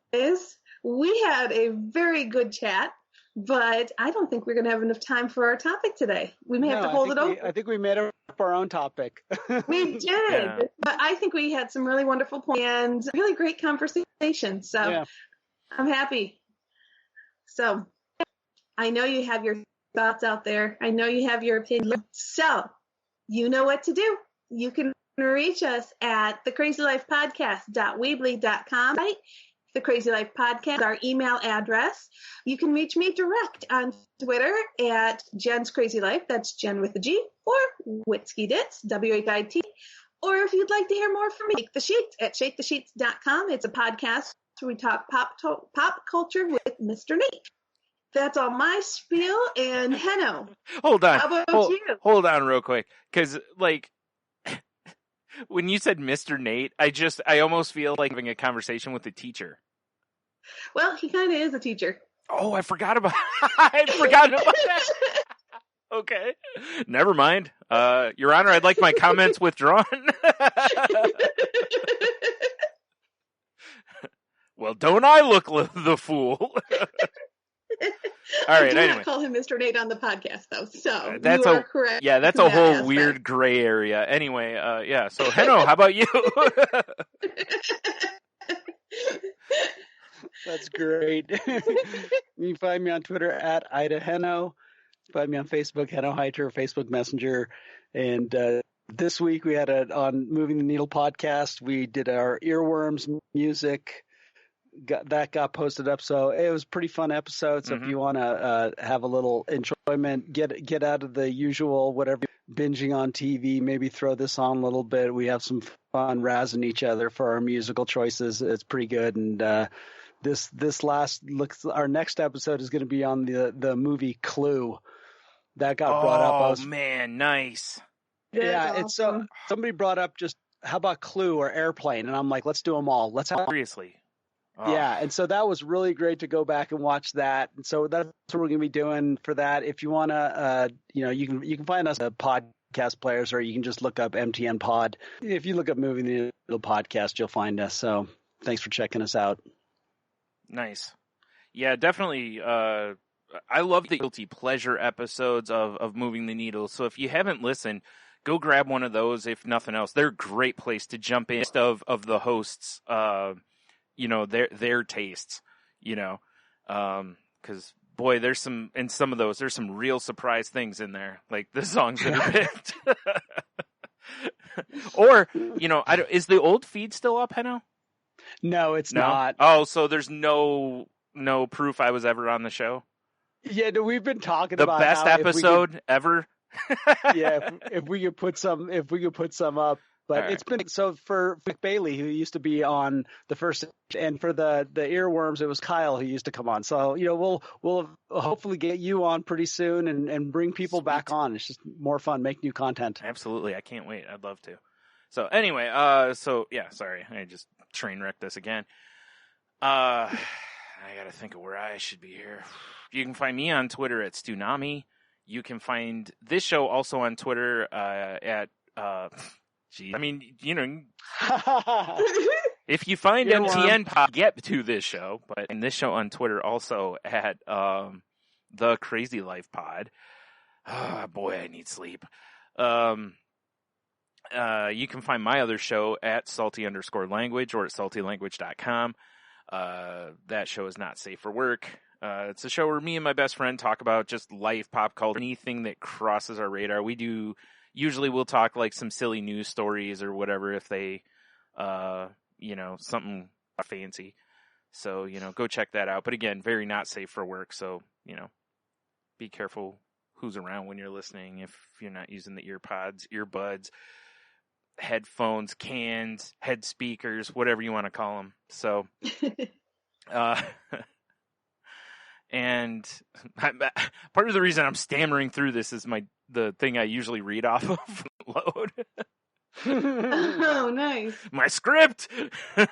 we had a very good chat, but I don't think we're going to have enough time for our topic today. We may have to hold it over. I think we made up our own topic. We did. But I think we had some really wonderful points and really great conversation. So I'm happy. So I know you have your thoughts out there. I know you have your opinion. So you know what to do. You can reach us at thecrazylifepodcast.weebly.com. Right? The Crazy Life Podcast, our email address. You can reach me direct on Twitter at Jen's Crazy Life. That's Jen with a G, or Witsky Dits, WHIT. Or if you'd like to hear more from me, Shake the Sheets at shakethesheets.com. It's a podcast where we talk pop culture with Mr. Nate. That's all my spiel. And Henno, hold on. How about you? Hold on real quick. Because, when you said Mr. Nate, I almost feel like having a conversation with a teacher. Well, he kind of is a teacher. Oh, I forgot about that. Okay. Never mind. Your Honor, I'd like my comments withdrawn. Well, don't I look the fool? All right. I do anyway, not call him Mr. Nate on the podcast, though. So that's you are correct. Yeah, that's a whole weird gray area. Anyway, yeah. So, Henno, how about you? That's great. You can find me on Twitter at Ida Henno. Find me on Facebook, Henno Heiter, Facebook Messenger. And this week we had on Moving the Needle podcast. We did our earworms music. Got posted up, so it was a pretty fun episode. So if you want to have a little enjoyment, get out of the usual whatever binging on TV, maybe throw this on a little bit. We have some fun razzing each other for our musical choices. It's pretty good. And our next episode is going to be on the movie Clue. That got brought up. Oh man, nice. Yeah, awesome. It's so somebody brought up just how about Clue or Airplane, and I'm like, let's do them all. Seriously. Oh. Yeah, and so that was really great to go back and watch that. And so that's what we're going to be doing for that. If you want to, you can find us at podcast players, or you can just look up MTN Pod. If you look up Moving the Needle Podcast, you'll find us. So thanks for checking us out. Nice. Yeah, definitely. I love the guilty pleasure episodes of Moving the Needle. So if you haven't listened, go grab one of those. If nothing else, they're a great place to jump in of the hosts, their tastes, because boy, there's some real surprise things in there, like the songs that are picked. Or, is the old feed still up, Henno? No, it's not. Oh, so there's no proof I was ever on the show? Yeah, no, we've been talking the about best episode ever. Yeah, if we could put some up. But it's been so for Vic Bailey, who used to be on the first, and for the earworms, it was Kyle who used to come on. So we'll hopefully get you on pretty soon and bring people back on. It's just more fun, make new content. Absolutely, I can't wait. I'd love to. So anyway, sorry, I just train wrecked this again. I gotta think of where I should be here. You can find me on Twitter at Stunami. You can find this show also on Twitter at if you find MTN Pod, get to this show, but in this show on Twitter also at the Crazy Life Pod. Oh, boy, I need sleep. You can find my other show at salty_language or at saltylanguage.com. That show is not safe for work. It's a show where me and my best friend talk about just life, pop culture, anything that crosses our radar. Usually we'll talk like some silly news stories or whatever if they, something fancy. So, go check that out. But again, very not safe for work. So, be careful who's around when you're listening if you're not using the earbuds, headphones, cans, head speakers, whatever you want to call them. So, and part of the reason I'm stammering through this is the thing I usually read off of load. Oh, nice. My script. We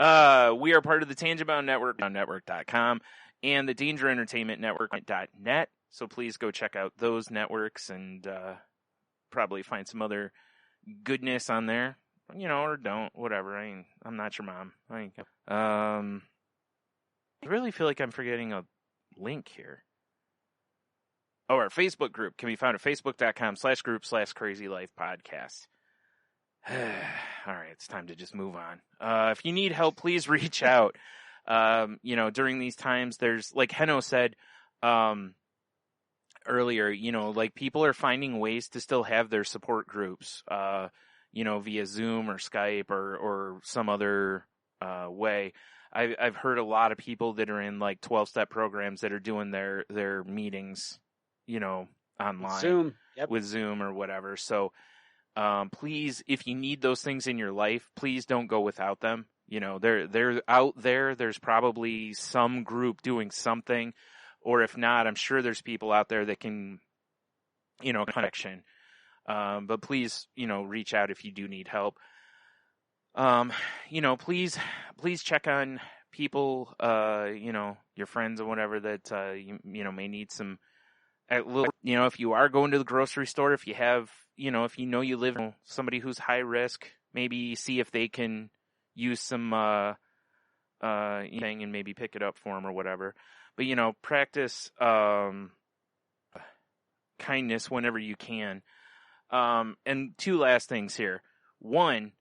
are part of the Tangent Bound Network on network.com and the Danger Entertainment Network.net. So please go check out those networks and probably find some other goodness on there, or don't, whatever. I'm not your mom. I really feel like I'm forgetting a link here. Oh, our Facebook group can be found at facebook.com/group/crazylifepodcast. All right, it's time to just move on. If you need help, please reach out. During these times, there's, like Henno said earlier, like people are finding ways to still have their support groups, via Zoom or Skype or some other way. I've heard a lot of people that are in like 12-step programs that are doing their meetings, online Zoom. Yep. with Zoom or whatever. So, please, if you need those things in your life, please don't go without them. They're out there. There's probably some group doing something, or if not, I'm sure there's people out there that can, connection. But please, reach out if you do need help. Please check on people, your friends or whatever that, may need some, if you are going to the grocery store, if you have, if you live with somebody who's high risk, maybe see if they can use some, thing and maybe pick it up for them or whatever. But, practice, kindness whenever you can. And two last things here. One,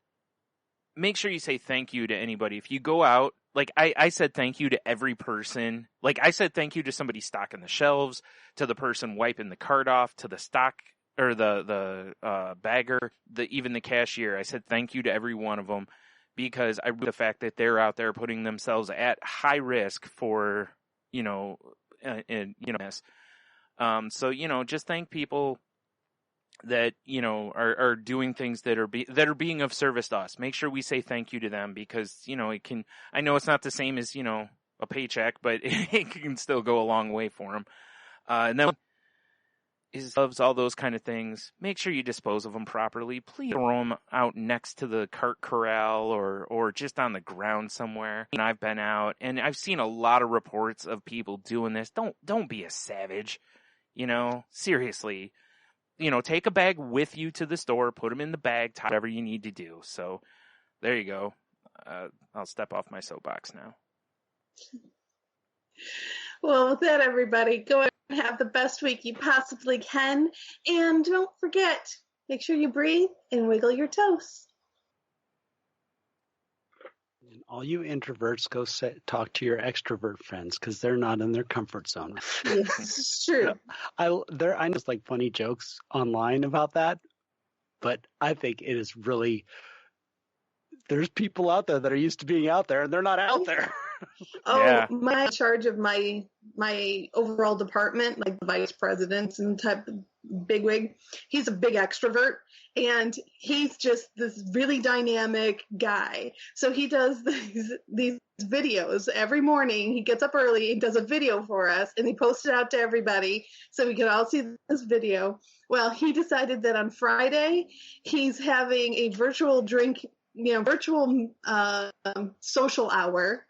make sure you say thank you to anybody. If you go out, like I said thank you to every person. Like I said thank you to somebody stocking the shelves, to the person wiping the cart off, to the stock or the bagger, even the cashier. I said thank you to every one of them because the fact that they're out there putting themselves at high risk for, this. So, just thank people that, are doing things that are being of service to us. Make sure we say thank you to them because, I know it's not the same as, a paycheck, but it can still go a long way for them. And then loves all those kind of things. Make sure you dispose of them properly. Please throw them out next to the cart corral or just on the ground somewhere. And I've been out and I've seen a lot of reports of people doing this. Don't be a savage, seriously. Take a bag with you to the store, put them in the bag, whatever you need to do. So there you go. I'll step off my soapbox now. Well, with that, everybody, go have the best week you possibly can. And don't forget, make sure you breathe and wiggle your toes. And all you introverts, go talk to your extrovert friends because they're not in their comfort zone. Yes, it's true. I know it's like funny jokes online about that, but I think it is really, there's people out there that are used to being out there and they're not out there. Oh, Yeah. my in charge of my overall department, like the vice presidents and type of bigwig, he's a big extrovert, and he's just this really dynamic guy. So he does these videos every morning. He gets up early and does a video for us, and he posts it out to everybody so we can all see this video. Well, he decided that on Friday he's having a virtual social hour.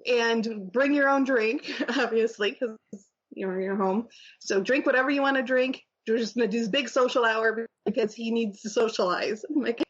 And bring your own drink, obviously, because you're home. So drink whatever you want to drink. We're just going to do this big social hour because he needs to socialize. I'm like,